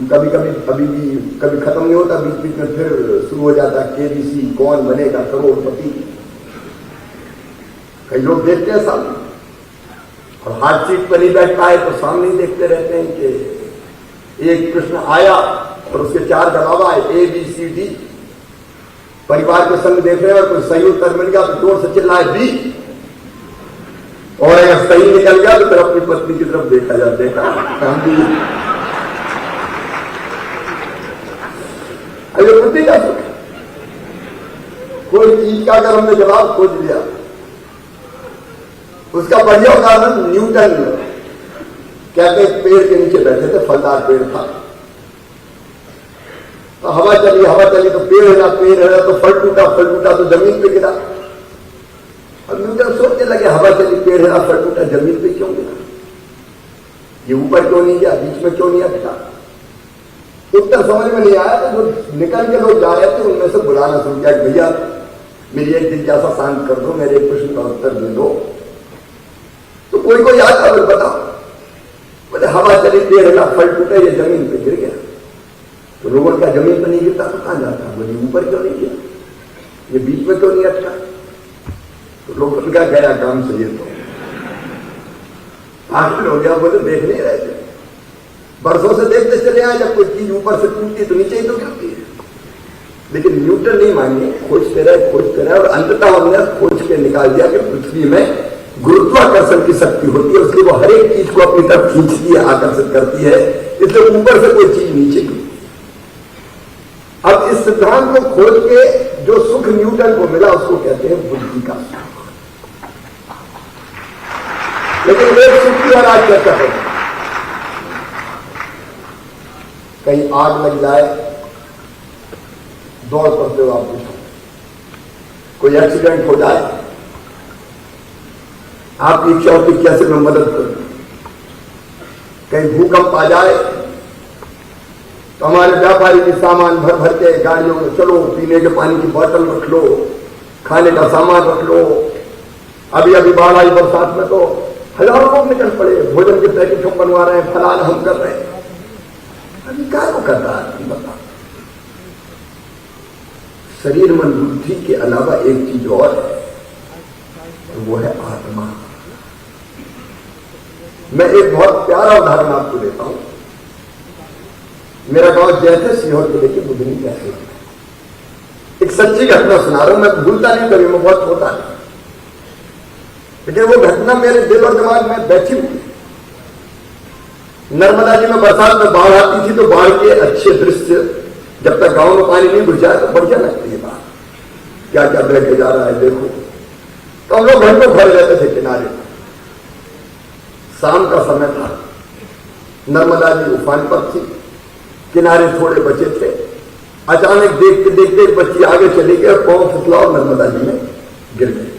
कभी कभी अभी भी कभी खत्म नहीं होता, बीच बीच में फिर शुरू हो जाता है केबीसी कौन बनेगा करोड़पति। कई लोग देखते हैं सामने और हाथ सीट पर नहीं बैठ पाए तो सामने ही देखते रहते हैं कि एक प्रश्न आया और उसके 4 जवाब आए, A B C D। परिवार के संग देख रहे हैं और कोई सही उत्तर मिल गया तो जोर से चिल्लाए B, और अगर सही निकल गया तो फिर अपनी पत्नी की तरफ देखा जा देखा हम भी। अरे बुद्धि का सुख, कोई चीज का अगर हमने जवाब खोज लिया, उसका बढ़िया उदाहरण न्यूटन कहते पेड़ के नीचे बैठे थे, फलदार पेड़ था, तो हवा चली तो पेड़ हिला तो फल टूटा तो जमीन पे गिरा। और न्यूटन सोचने लगे हवा चली, पेड़ हिला, फल टूटा, जमीन पे क्यों गिरा, ये ऊपर क्यों नहीं गया, बीच में क्यों नहीं अटका। उत्तर समझ में नहीं आया। तो जो निकल के लोग जा रहे थे उनमें से बुलाना शुरू किया, भैया मेरी एक जिज्ञासा शांत कर दो, मेरे एक प्रश्न का उत्तर दे दो। तो कोई को याद था, बताओ। बोले हवा चली, पेड़ हिला, फल टूटा, ये जमीन पे गिर गया। तो लोगों का जमीन पर नहीं गिरता तो कहां जाता, बोले ऊपर क्यों नहीं गया, ये बीच में क्यों नहीं अटका। तो लोग उनका गया काम से, ये तो आखिर हो गया। बोले देख नहीं रहे थे, बरसों से देखते चले आए, जब कोई चीज ऊपर से टूटती तो नीचे ही तो गिरती है। लेकिन न्यूटन नहीं मानिए, खोजते रहे और अंततः हमने खोज के निकाल दिया कि पृथ्वी में गुरुत्वाकर्षण की शक्ति होती है, उसलिए वो हर एक चीज को अपनी तरफ खींचती है, आकर्षित करती है, इसलिए ऊपर से कोई चीज नीचे गिरती। अब इस सिद्धांत को खोज के जो सुख न्यूटन को मिला उसको कहते हैं बुद्धि का सुख। लेकिन एक सुख की और आज चर्चा है, कहीं आग लग जाए, दौड़ पड़ते हो आप, कोई एक्सीडेंट हो जाए, आपकी इच्छा होती कैसे मैं मदद करूं। कहीं भूकंप आ जाए तो हमारे व्यापारी की सामान भर भर के गाड़ियों में, चलो पीने के पानी की बोतल रख लो, खाने का सामान रख लो। अभी अभी बाढ़ आई बरसात में तो हजारों लोग निकल पड़े, भोजन के पैकेट हम बनवा रहे हैं, फलाना हम कर रहे हैं। अभी क्या को कर रहा है बता। शरीर मन बुद्धि के अलावा एक चीज और है, तो वो है आत्मा। मैं एक बहुत प्यारा उदाहरण आपको देता हूं। मेरा गांव जैसे सीहोर को लेकर बुधनी कैसे, एक सच्ची घटना सुना रहा हूं, मैं भूलता नहीं कभी, मैं बहुत छोटा नहीं, लेकिन वो घटना मेरे दिल और दिमाग में बैठी हुई। नर्मदा जी में बरसात में बाढ़ आती थी तो बाढ़ के अच्छे दृश्य, जब तक गांव में पानी नहीं घुस जाए तो बढ़िया लगती है बात, क्या क्या बह के जा रहा है देखो। तो हम लोग घंटों खड़े रहते थे किनारे। शाम का समय था, नर्मदा जी उफान पर थी, किनारे थोड़े बचे थे। अचानक देखते देखते एक बच्ची आगे चली गई, पांव फिसला और नर्मदा जी में गिर गई।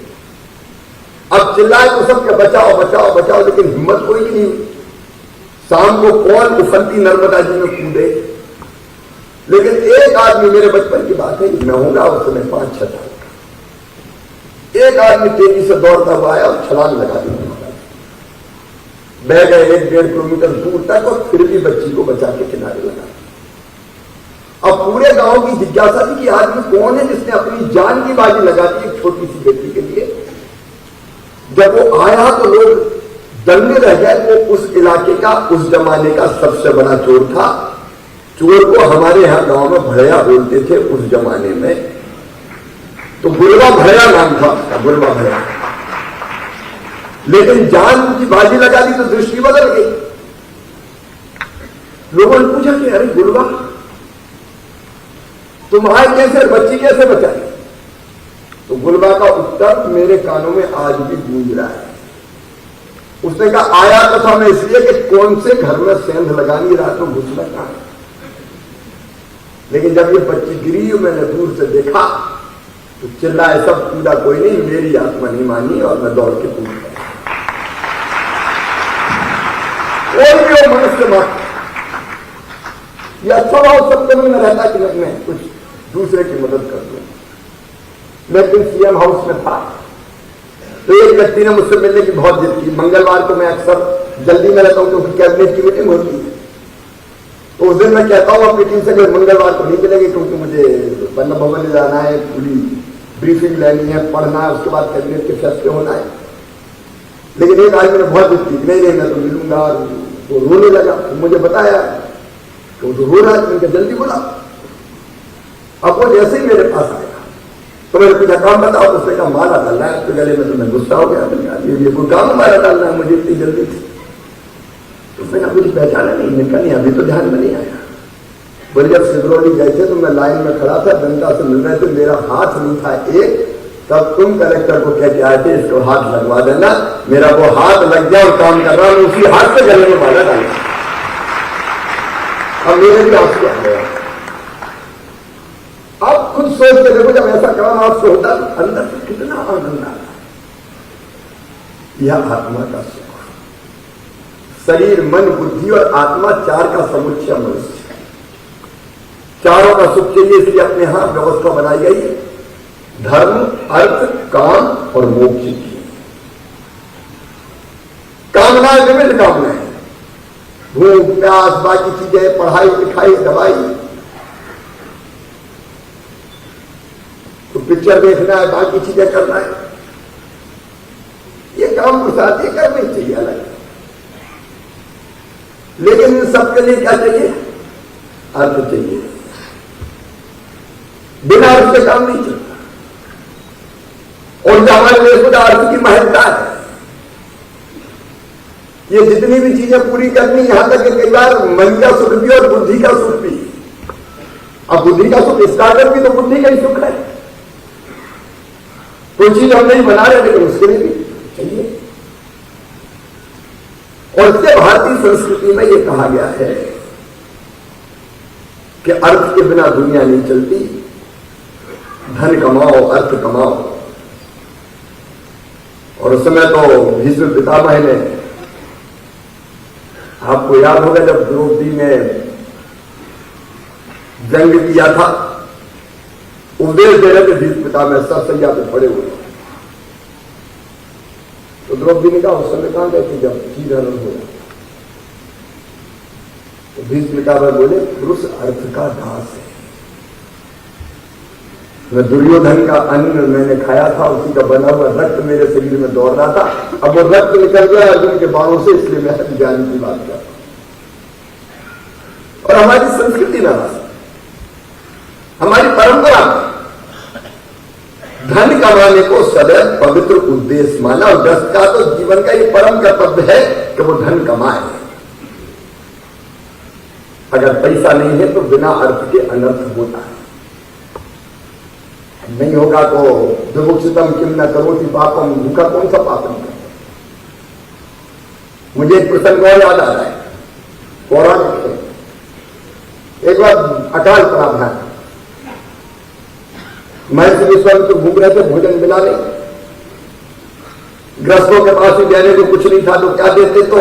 अब चिल्लाए तो सबके बचाओ बचाओ बचाओ, लेकिन हिम्मत कोई नहीं हुई। शाम को कौन उफनती नर्मदा जी में कूदे, लेकिन एक आदमी, मेरे बचपन की बात है, मैं होगा उस समय 5-6 साल का, एक आदमी तेजी से दौड़ता हुआ आया और छलांग लगा दी, बह गए 1-1.5 किलोमीटर दूर तक और फिर भी बच्ची को बचा के किनारे लगा। अब पूरे गांव की जिज्ञासा थी कि आदमी कौन है जिसने अपनी जान की बाजी लगा दी एक छोटी सी बेटी के लिए। जब वो आया तो लोग दंगे रह गए। वो उस इलाके का, उस जमाने का सबसे बड़ा चोर था। चोर को हमारे यहां गांव में भड़ैया बोलते थे उस जमाने में, तो गुलवा भड़ैया नाम था उसका, गुलवा भड़ैया। लेकिन जान की बाजी लगा दी तो दृष्टि बदल गई। लोगों ने पूछा कि अरे गुलवा, तुम आए कैसे, बच्ची कैसे बचाई? तो गुलवा का उत्तर मेरे कानों में आज भी गूंज रहा है। उसने कहा आया तो था मैं इसलिए कि कौन से घर में सेंध लगानी, रात में घुसना कहां है। लेकिन जब ये बच्ची गिरी मैंने दूर से देखा तो चिल्लाए सब, कूदा कोई नहीं, मेरी आत्मा नहीं मानी और मैं दौड़ के कूद गया। कोई भी हो मनुष्य मात्र, ये अच्छा भाव सबके मन में रहता कि मैं कुछ दूसरे की मदद कर दूं। लेकिन सीएम हाउस में था तो एक व्यक्ति ने मुझसे मिलने की बहुत जिद की। मंगलवार को मैं अक्सर जल्दी में रहता हूं क्योंकि कैबिनेट की मीटिंग होती है, तो उस दिन मैं कहता हूं अपनी टीम से कि मंगलवार को नहीं मिलेंगे क्योंकि मुझे पन्ना भवन ले जाना है, पूरी ब्रीफिंग लेनी है, पढ़ना है, उसके बाद कैबिनेट के फैसले होना है। लेकिन एक आदमी ने बहुत जिद की, नहीं मैं तो मिलूंगा, और वो रोने लगा। मुझे बताया कि वो तो रो रहा है, जल्दी बोला। अब वो जैसे ही मेरे पास आया तो मैंने पूछा काम बताओ। उसने कहा माला डालना है। तो गले में तो मैं गुस्सा हो गया, ये कोई काम माला डालना है मुझे इतनी जल्दी थी। तो उसने कहा मुझे पहचाना नहीं। मैंने कहा नहीं अभी तो ध्यान में नहीं आया। बोले जब सिगरौली गए थे तो मैं लाइन में खड़ा था, जनता से मिल रहे थे, मेरा हाथ नहीं था एक, तब तुम कलेक्टर को कह के आए थे इसको हाथ लगवा देना। मेरा वो हाथ लग गया और काम कर रहा हूं, उसी हाथ से गले में माला डाला। अब मेरे भी आंसू आ गया। अब खुद सोच के देखो, जब ऐसा काम आपसे होता तो अंदर से कितना आनंद आता है। यह आत्मा का सुख, शरीर मन बुद्धि और आत्मा चार का समुच्चय मनुष्य, चारों का सुख चाहिए। इसलिए अपने यहां व्यवस्था बनाई गई है धर्म, अर्थ, काम और मोक्ष की। कामनाएं विभिन्न कामनाएं, भूख प्यास, बाकी चीजें, पढ़ाई लिखाई, दवाई, तो पिक्चर देखना है, बाकी चीजें करना है, ये काम प्रसाद ये करना चाहिए अलग। लेकिन इन सबके लिए क्या चाहिए? अर्थ चाहिए। बिना अर्थ से काम नहीं चलता। और जो हमारे देश में अर्थ की महत्ता है, ये जितनी भी चीजें पूरी करनी, यहां तक कि कई बार मन का सुख भी और बुद्धि का सुख भी। अब बुद्धि का सुख स्टार्टअप भी तो बुद्धि का ही सुख है। कोई चीज हम नहीं बना रहे लेकिन उसके लिए भी चाहिए। और इससे भारतीय संस्कृति में यह कहा गया है कि अर्थ के बिना दुनिया नहीं चलती। धन कमाओ, अर्थ कमाओ। और उस समय तो भीष्म पितामह ने, आपको याद होगा जब द्रौपदी ने जंग किया था, उपदेश दे रहे थे भीष्म पितामह, सब सैया पे पड़े हुए। तो द्रौपदी ने कहा उस समय कहां गए थे जब चीज हरण हो जाए। तो भीष्म पितामह बोले पुरुष अर्थ का दास है। मैं दुर्योधन का अन्न मैंने खाया था, उसी का बना हुआ रक्त मेरे शरीर में दौड़ रहा था। अब वो रक्त निकल गया अर्जुन के बाणों से, इसलिए मैं ज्ञान की बात करता हूं। और हमारी संस्कृति में, हमारी परंपरा में धन कमाने को सदैव पवित्र उद्देश्य माना। और दस का तो जीवन का ये परम कर्तव्य है कि वो धन कमाए। अगर पैसा नहीं है तो बिना अर्थ के अनर्थ होता है। नहीं होगा तो विमुक्षितम किम न करोति पापम, भूखा कौन सा पाप नहीं करता। मुझे एक प्रसंग और याद आ रहा है, पौराणिक है। एक बार अकाल प्रावधान, महर्षि विश्वामित्र तो घूम रहे थे, भोजन मिला नहीं, ग्रस्तों के पास भी देने को कुछ नहीं था, तो क्या देते? तो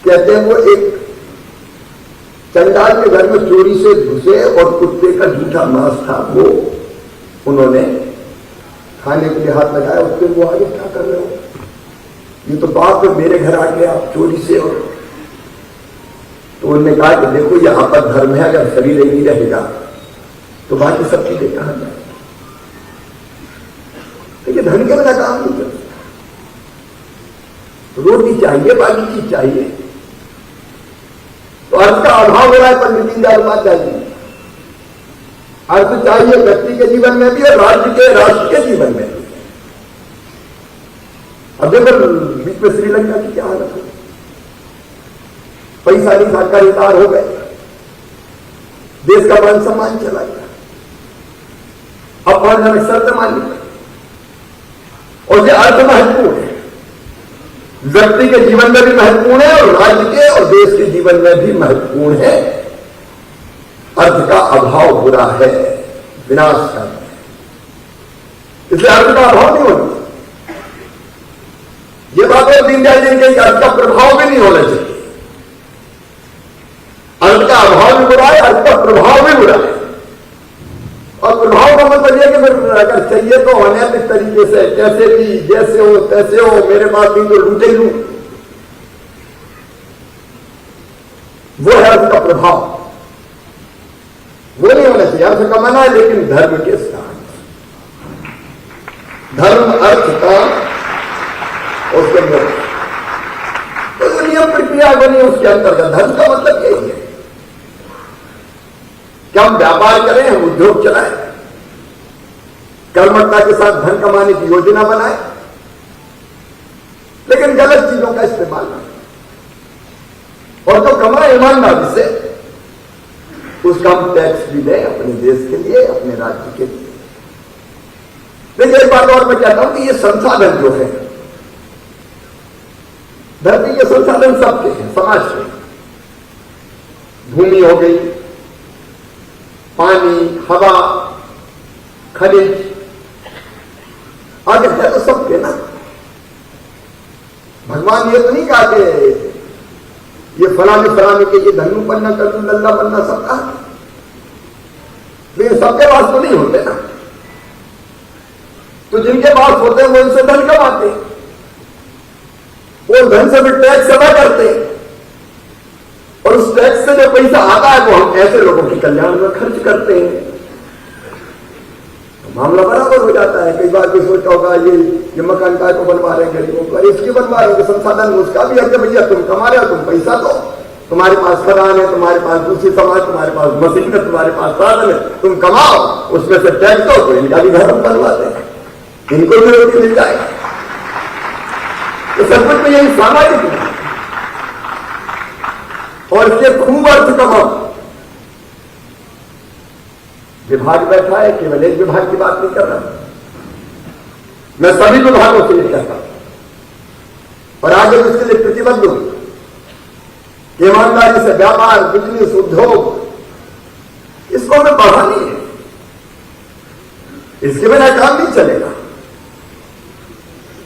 कहते हैं वो एक चंडाल के घर में चोरी से घुसे और कुत्ते का झूठा मांस था वो उन्होंने खाने के लिए हाथ लगाया। उसके वो आगे क्या कर रहे हो, ये तो बाप है, मेरे घर आके आप चोरी से। और तो उन्होंने कहा कि देखो यहां पर धर्म है, अगर शरीर नहीं रहेगा तो बाकी सब चीजें कहां जाए। देखिए धन के बिना काम नहीं चलता, रोटी चाहिए, बाकी चीज चाहिए। तो अर्थ का अभाव हो रहा है पंडित दीनदयाल उपाध्याय जी। अर्थ चाहिए व्यक्ति के जीवन में भी और राज्य के, राष्ट्र के जीवन में भी। अब देखो बीच में श्रीलंका की क्या हालत है, पैसा नहीं था, खरीदार हो गए, देश का मान सम्मान चला गया, अपमानजनक शर्त मानी। और ये अर्थ महत्वपूर्ण है, व्यक्ति के जीवन में भी महत्वपूर्ण है और राज्य के और देश के जीवन में भी महत्वपूर्ण है। अर्थ का अभाव बुरा है, विनाशकारी है, इसलिए अर्थ का अभाव नहीं होना। ये बात है दीनदयाल जी ने, अर्थ का प्रभाव भी नहीं होना चाहिए। अर्थ का अभाव भी बुरा है, अर्थ का प्रभाव भी बुरा है। और प्रभाव का मतलब यह कि फिर अगर चाहिए तो अनैतिक तरीके से, कैसे भी, जैसे हो तैसे हो, मेरे पास भी तो लूटे लूं, वो है अर्थ का प्रभाव, वो नहीं होना चाहिए। अर्थ कमाना है लेकिन धर्म के साथ, धर्म अर्थ का उसके अंदर तो जो नियम प्रक्रिया बनी उसके अंतर्गत। धर्म का मतलब यही है कि हम व्यापार करें, हम उद्योग चलाएं, कर्मठता के साथ धन कमाने की योजना बनाएं, लेकिन गलत चीजों का इस्तेमाल न करें। और जो कमाए ईमानदारी से उसका हम टैक्स भी दें अपने देश के लिए, अपने राज्य के लिए। देखिए एक बात और मैं कहता हूं कि ये संसाधन जो है, धरती के संसाधन सबके हैं, समाज के, भूमि हो गई, पानी, हवा, खनिज, आगे है तो सबके ना। भगवान ये तो नहीं कहा कि ये फलाने के ये धनु पन्ना कर दूं, लल्ला पन्ना सबका, लेकिन सबके पास तो नहीं होते ना। तो जिनके पास होते हैं वो इनसे धन कमाते हैं, वो धन से भी टैक्स अदा करते हैं, और उस टैक्स से जो पैसा आता है वो हम ऐसे लोगों के कल्याण में खर्च करते हैं, तो मामला बराबर हो जाता है। कई बार कोई सोचा होगा ये मकान काय को बनवा रहे हैं गरीबों को, इसकी बनवा रहे हैं, संसाधन उसका भी है। भैया तुम कमा रहे हो, तुम पैसा दो, तुम्हारे पास खदान है, तुम्हारे पास दूसरी समाज, तुम्हारे पास मशीन है, तुम्हारे पास साधन है, तुम कमाओ, उसमें से टैक्स दो, तो इनका भी घर हम बनवाते हैं, इनको भी रोटी मिल जाएगा। तो सब कुछ में यही सामाजिक है, और इसलिए खूब अर्थ कमाओ। विभाग बैठा है, केवल एक विभाग की बात नहीं कर रहा, मैं सभी विभागों से ये कहता हूं, और आगे इसके लिए प्रतिबद्ध हूं। ईमानदारी से व्यापार, बिजनेस, उद्योग, इसको हमें बढ़ानी है, इसके बिना काम नहीं चलेगा।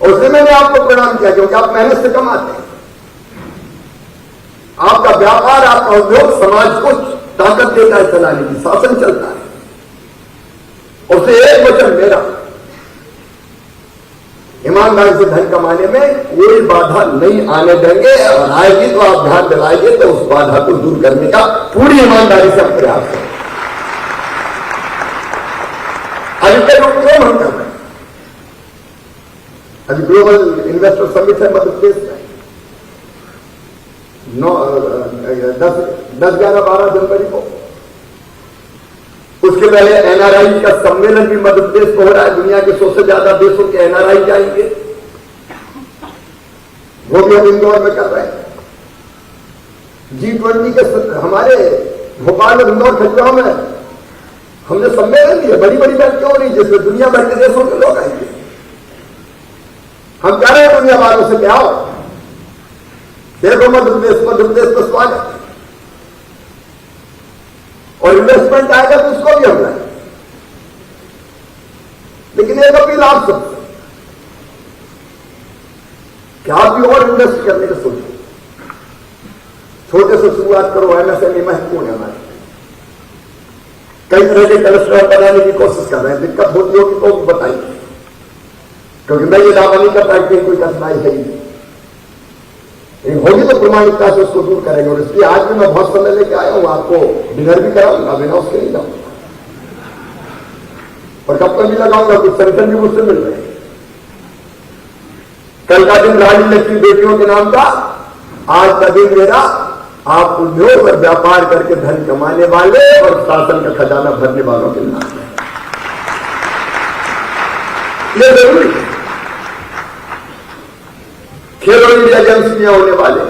और उससे मैंने आपको प्रणाम किया क्योंकि आप मेहनत से कमाते हैं। आपका व्यापार, आपका उद्योग समाज को ताकत देता है चलाने की, शासन चलता है। उससे एक वचन मेरा, ईमानदारी से धन कमाने में कोई बाधा नहीं आने देंगे, और आएगी तो आप ध्यान दिलाएंगे तो उस बाधा को दूर करने का पूरी ईमानदारी से प्रयास करें। अधिकतर लोग क्यों हम कर रहे हैं? अभी ग्लोबल इन्वेस्टर समिट है मध्य प्रदेश में, 10, 11, 12 जनवरी को। उसके पहले एनआरआई का सम्मेलन भी मध्य प्रदेश को हो रहा है, दुनिया के 100 से ज्यादा देशों के एनआरआई जाएंगे, वो भी हम इंदौर में कर रहे हैं। G20 के हमारे भोपाल में, इंदौर, खजुराहो में हमने सम्मेलन दिए, बड़ी बड़ी बैठकें हो रही जिसमें दुनिया भर के देशों के लोग आएंगे। हम कह रहे हैं दुनिया वालों से, क्या हो, देखो मध्य प्रदेश को स्वागत है, और इन्वेस्टमेंट आएगा तो उसको भी हम लाएंगे। लेकिन एक अपील आप सबसे, क्या आप भी और इन्वेस्ट करने का सोचो, छोटे से शुरुआत करो, एमएसएमई महत्वपूर्ण है हमारे। कई तरह के क्लस्टर बनाने की कोशिश कर रहे हैं, दिक्कत होती होगी तो भी बताइए, क्योंकि मैं ये दावा नहीं करता कि कोई कठिनाई है ही नहीं, होगी तो प्रमाणिकता से उसको दूर करेंगे। और इसलिए आज भी मैं बहुत समय लेके आया हूं, आपको डिनर भी कराऊंगा, बिना उसके नहीं जाऊंगा, और कब तक भी लगाऊंगा, कुछ संगठन भी मुझसे मिल रहे हैं। कल का दिन रानी लक्ष्मी बेटियों के नाम का, आज का दिन मेरा आप उद्योग और व्यापार करके धन कमाने वाले और शासन का खजाना भरने वालों के नाम है। ये जरूरी है। खेलो इंडिया गेम्स भी होने वाले,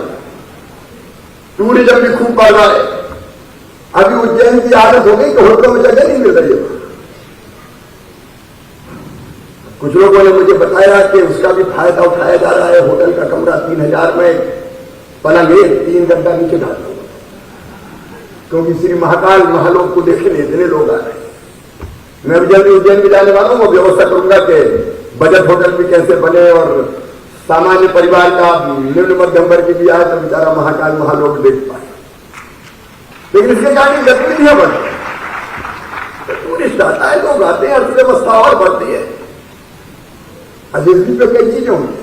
टूरिज्म भी खूब बढ़ रहा है। अभी उज्जैन की आदत हो गई कि होटलों में जगह नहीं मिल रही है। कुछ लोगों ने मुझे बताया कि उसका भी फायदा उठाया जा रहा है। होटल का कमरा 3000 में पलंग 3 गड्ढा नीचे डाल दो, क्योंकि श्री महाकाल महालोक को देखने इतने लोग आ रहे हैं। मैं भी जल्दी उज्जैन भी जाने वाला हूं, वो व्यवस्था करूंगा कि बजट होटल भी कैसे बने और सामान्य परिवार का निम्न मध्यम वर्ग भी आए तो बेचारा महाकाल महालोक देख पाए। लेकिन इसके कारण गतिविधियां बढ़ती है, टूरिस्ट आता है, लोग आते हैं, अर्थव्यवस्था और बढ़ती है। अजीबी पे कई चीजें होंगी।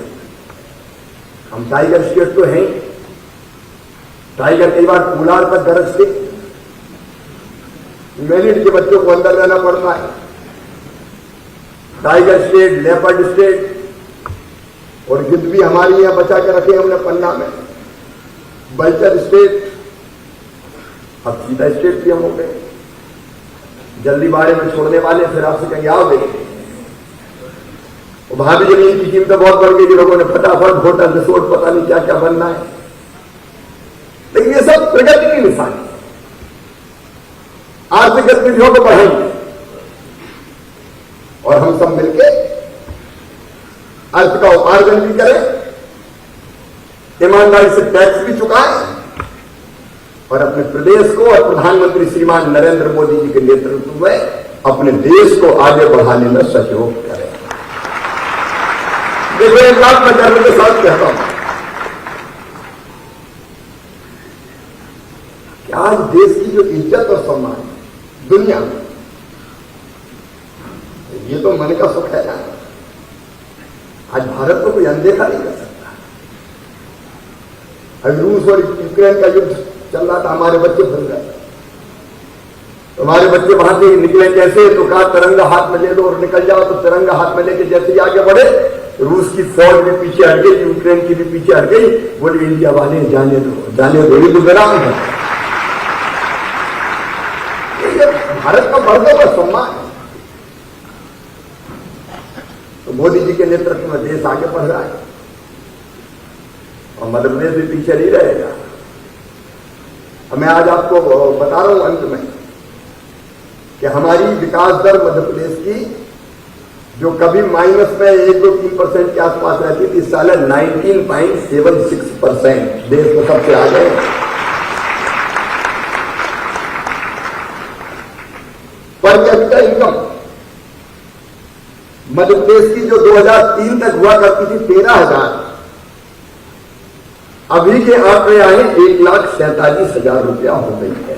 हम टाइगर स्टेट तो हैं, टाइगर कई बार पुलार तक गरजते, मिनट के बच्चों को अंदर रहना पड़ता है। टाइगर स्टेट, लेपर्ड स्टेट, और गिद्ध भी हमारी यहां बचा के रखे हमने पन्ना में, बल्चर स्टेट, अब सीधा स्टेट भी हम हो गए। जल्दी बाड़े में छोड़ने वाले, फिर आपसे कहीं आओगे, वहां भी जमीन की कीमतें बहुत बढ़ गई, लोगों ने फटाफट होटल रिसोर्ट पता नहीं क्या क्या बनना है। लेकिन ये सब प्रगति की निशानी, आर्थिक गतिविधियों को बढ़ाएंगे और हम सब मिलकर अर्थ का उपार्जन भी करें, ईमानदारी से टैक्स भी चुकाएं और अपने प्रदेश को और प्रधानमंत्री श्रीमान नरेंद्र मोदी जी के नेतृत्व में अपने देश को आगे बढ़ाने में सहयोग करें। देखो, एक बात मैं गर्व के साथ कहता हूं कि आज देश की जो इज्जत और सम्मान है दुनिया में, ये तो मन का सुख है ना। आज भारत को कोई अनदेखा नहीं कर सकता। अभी रूस और यूक्रेन का युद्ध चल रहा था, हमारे बच्चे बन गए। हमारे बच्चे वहां से निकले कैसे, तो कहा तिरंगा हाथ में ले लो और निकल जाओ। तो तिरंगा हाथ में लेके जैसे ही आगे बढ़े, रूस की फौज भी पीछे हट गई, यूक्रेन की भी पीछे हट गई। बोले इंडिया वाले जाने दो, ये तो विराम है। ये भारत का बढ़ता हुआ सम्मान है। तो मोदी जी के नेतृत्व में देश आगे बढ़ रहा है और मध्य प्रदेश भी पीछे नहीं रहेगा। और मैं आज आपको बता रहा हूं अंत में कि हमारी विकास दर मध्य प्रदेश की, जो कभी माइनस में 1-2-3% के आसपास रहती थी, इस साल 19.76%, देश में सबसे आगे। Per capita income Madhya Pradesh की जो 2003 तक हुआ करती थी 13,000, अभी के आंकड़े आए 1,47,000 रुपया हो गई है।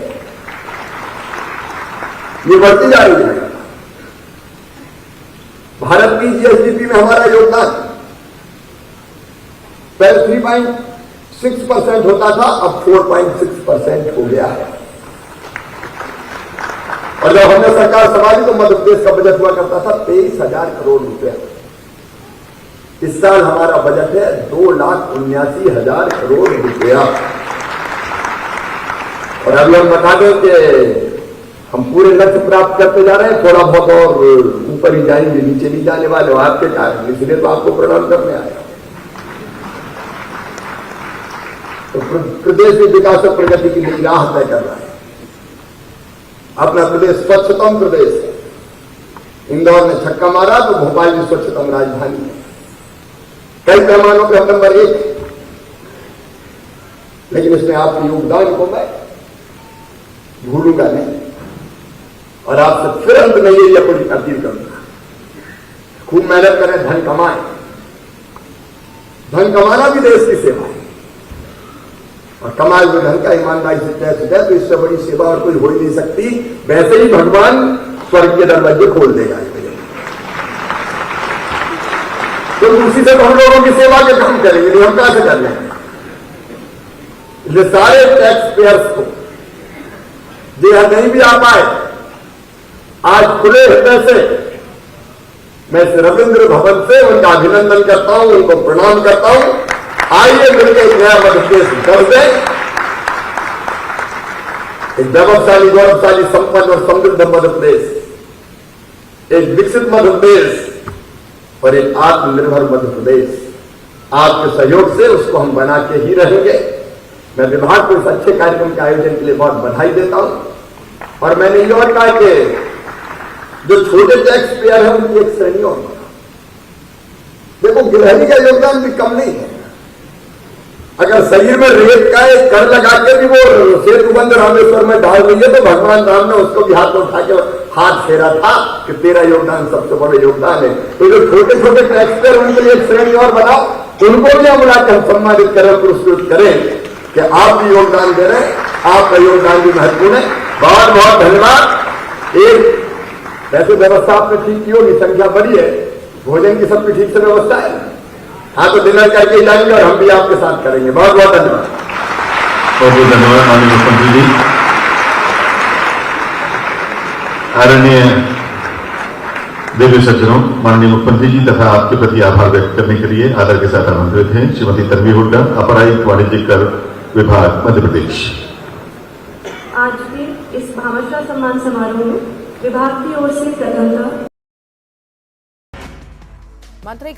ये बढ़ती जा रही है। भारत की जीएसडीपी में हमारा योगदान पहले 3.6% होता था, अब 4.6% हो गया है। और जब हमने सरकार संभाली तो मध्य प्रदेश का बजट हुआ करता था 23,000 करोड़ रुपया। इस साल हमारा बजट है 2,79,000 करोड़ रुपया। और अभी हम बता दें कि हम पूरे लक्ष्य प्राप्त करते जा रहे हैं, थोड़ा बहुत और ऊपर ही जाएंगे, नीचे नहीं जाने वाले हो आपके कारण, इसलिए तो आपको प्रणाम करने आया। तो प्रदेश में विकास और प्रगति की नई राह तय कर रहा है। अपना प्रदेश स्वच्छतम प्रदेश है। इंदौर ने छक्का मारा तो भोपाल भी स्वच्छतम राजधानी है। कई पैमानों पर हम नंबर 1 है। लेकिन इसमें आपके योगदान को मैं भूलूंगा नहीं। और आपसे फिर अंत में ये अपनी अपील करूंगा, खूब मेहनत करें, धन कमाएं। धन कमाना भी देश की सेवा है। और कमाल में ढंग का ईमानदारी से टैक्स है, तो इससे बड़ी सेवा और कोई हो ही नहीं सकती। वैसे ही भगवान स्वर्ग के दरवाजे खोल देगा। तो उसी से हम लोगों की सेवा के काम करेंगे, नहीं हम कहां से कर लेंगे। इसलिए सारे टैक्स पेयर्स को जो यहां नहीं भी आ पाए, आज खुले हृदय से मैं रविंद्र भवन से उनका अभिनंदन करता हूं, उनको प्रणाम करता हूं। आइए मिलकर एक नया मध्य प्रदेश कर दें, एक वैभवशाली, गौरवशाली, संपन्न और समृद्ध मध्य प्रदेश, एक विकसित मध्य प्रदेश और एक आत्मनिर्भर मध्य प्रदेश। आपके सहयोग से उसको हम बना के ही रहेंगे। मैं विभाग को इस अच्छे कार्यक्रम के आयोजन के लिए बहुत बधाई देता हूं। और मैंने ये और कहा कि जो छोटे टैक्स पेयर है उनकी एक श्रेणी और बना। देखो, गिलहरी का योगदान भी कम नहीं है। अगर शरीर में रेत का एक कर लगा के भी वो सेतुबंध रामेश्वर में डाल रही है, तो भगवान राम ने उसको भी हाथ में उठा के हाथ फेरा था कि तेरा योगदान सबसे बड़ा योगदान है। तो जो छोटे छोटे टैक्स पेयर उनके लिए एक श्रेणी और बनाओ, उनको भी हम बुलाकर सम्मानित करें, पुरस्कृत करें कि आप भी योगदान दे रहे हैं, आपका योगदान भी महत्वपूर्ण है। बहुत बहुत धन्यवाद। एक वैसे व्यवस्था आपने ठीक की होगी, संख्या बड़ी है, भोजन की सबकी ठीक से व्यवस्था है। हाँ, तो डिनर करके जाएंगे और हम भी आपके साथ करेंगे। बहुत बहुत धन्यवाद। बहुत बहुत धन्यवाद माननीय मुख्यमंत्री जी। आदरणीय देवी सज्जनों, माननीय मुख्यमंत्री जी तथा आपके प्रति आभार व्यक्त करने के लिए आदर के साथ आमंत्रित हैं श्रीमती तन्वी हुड्डा, अपर आयुक्त वाणिज्यिक कर विभाग मध्य प्रदेश। आज के इस भामाशाह सम्मान समारोह में विभाग की ओर से प्रथमतः मंत्री करें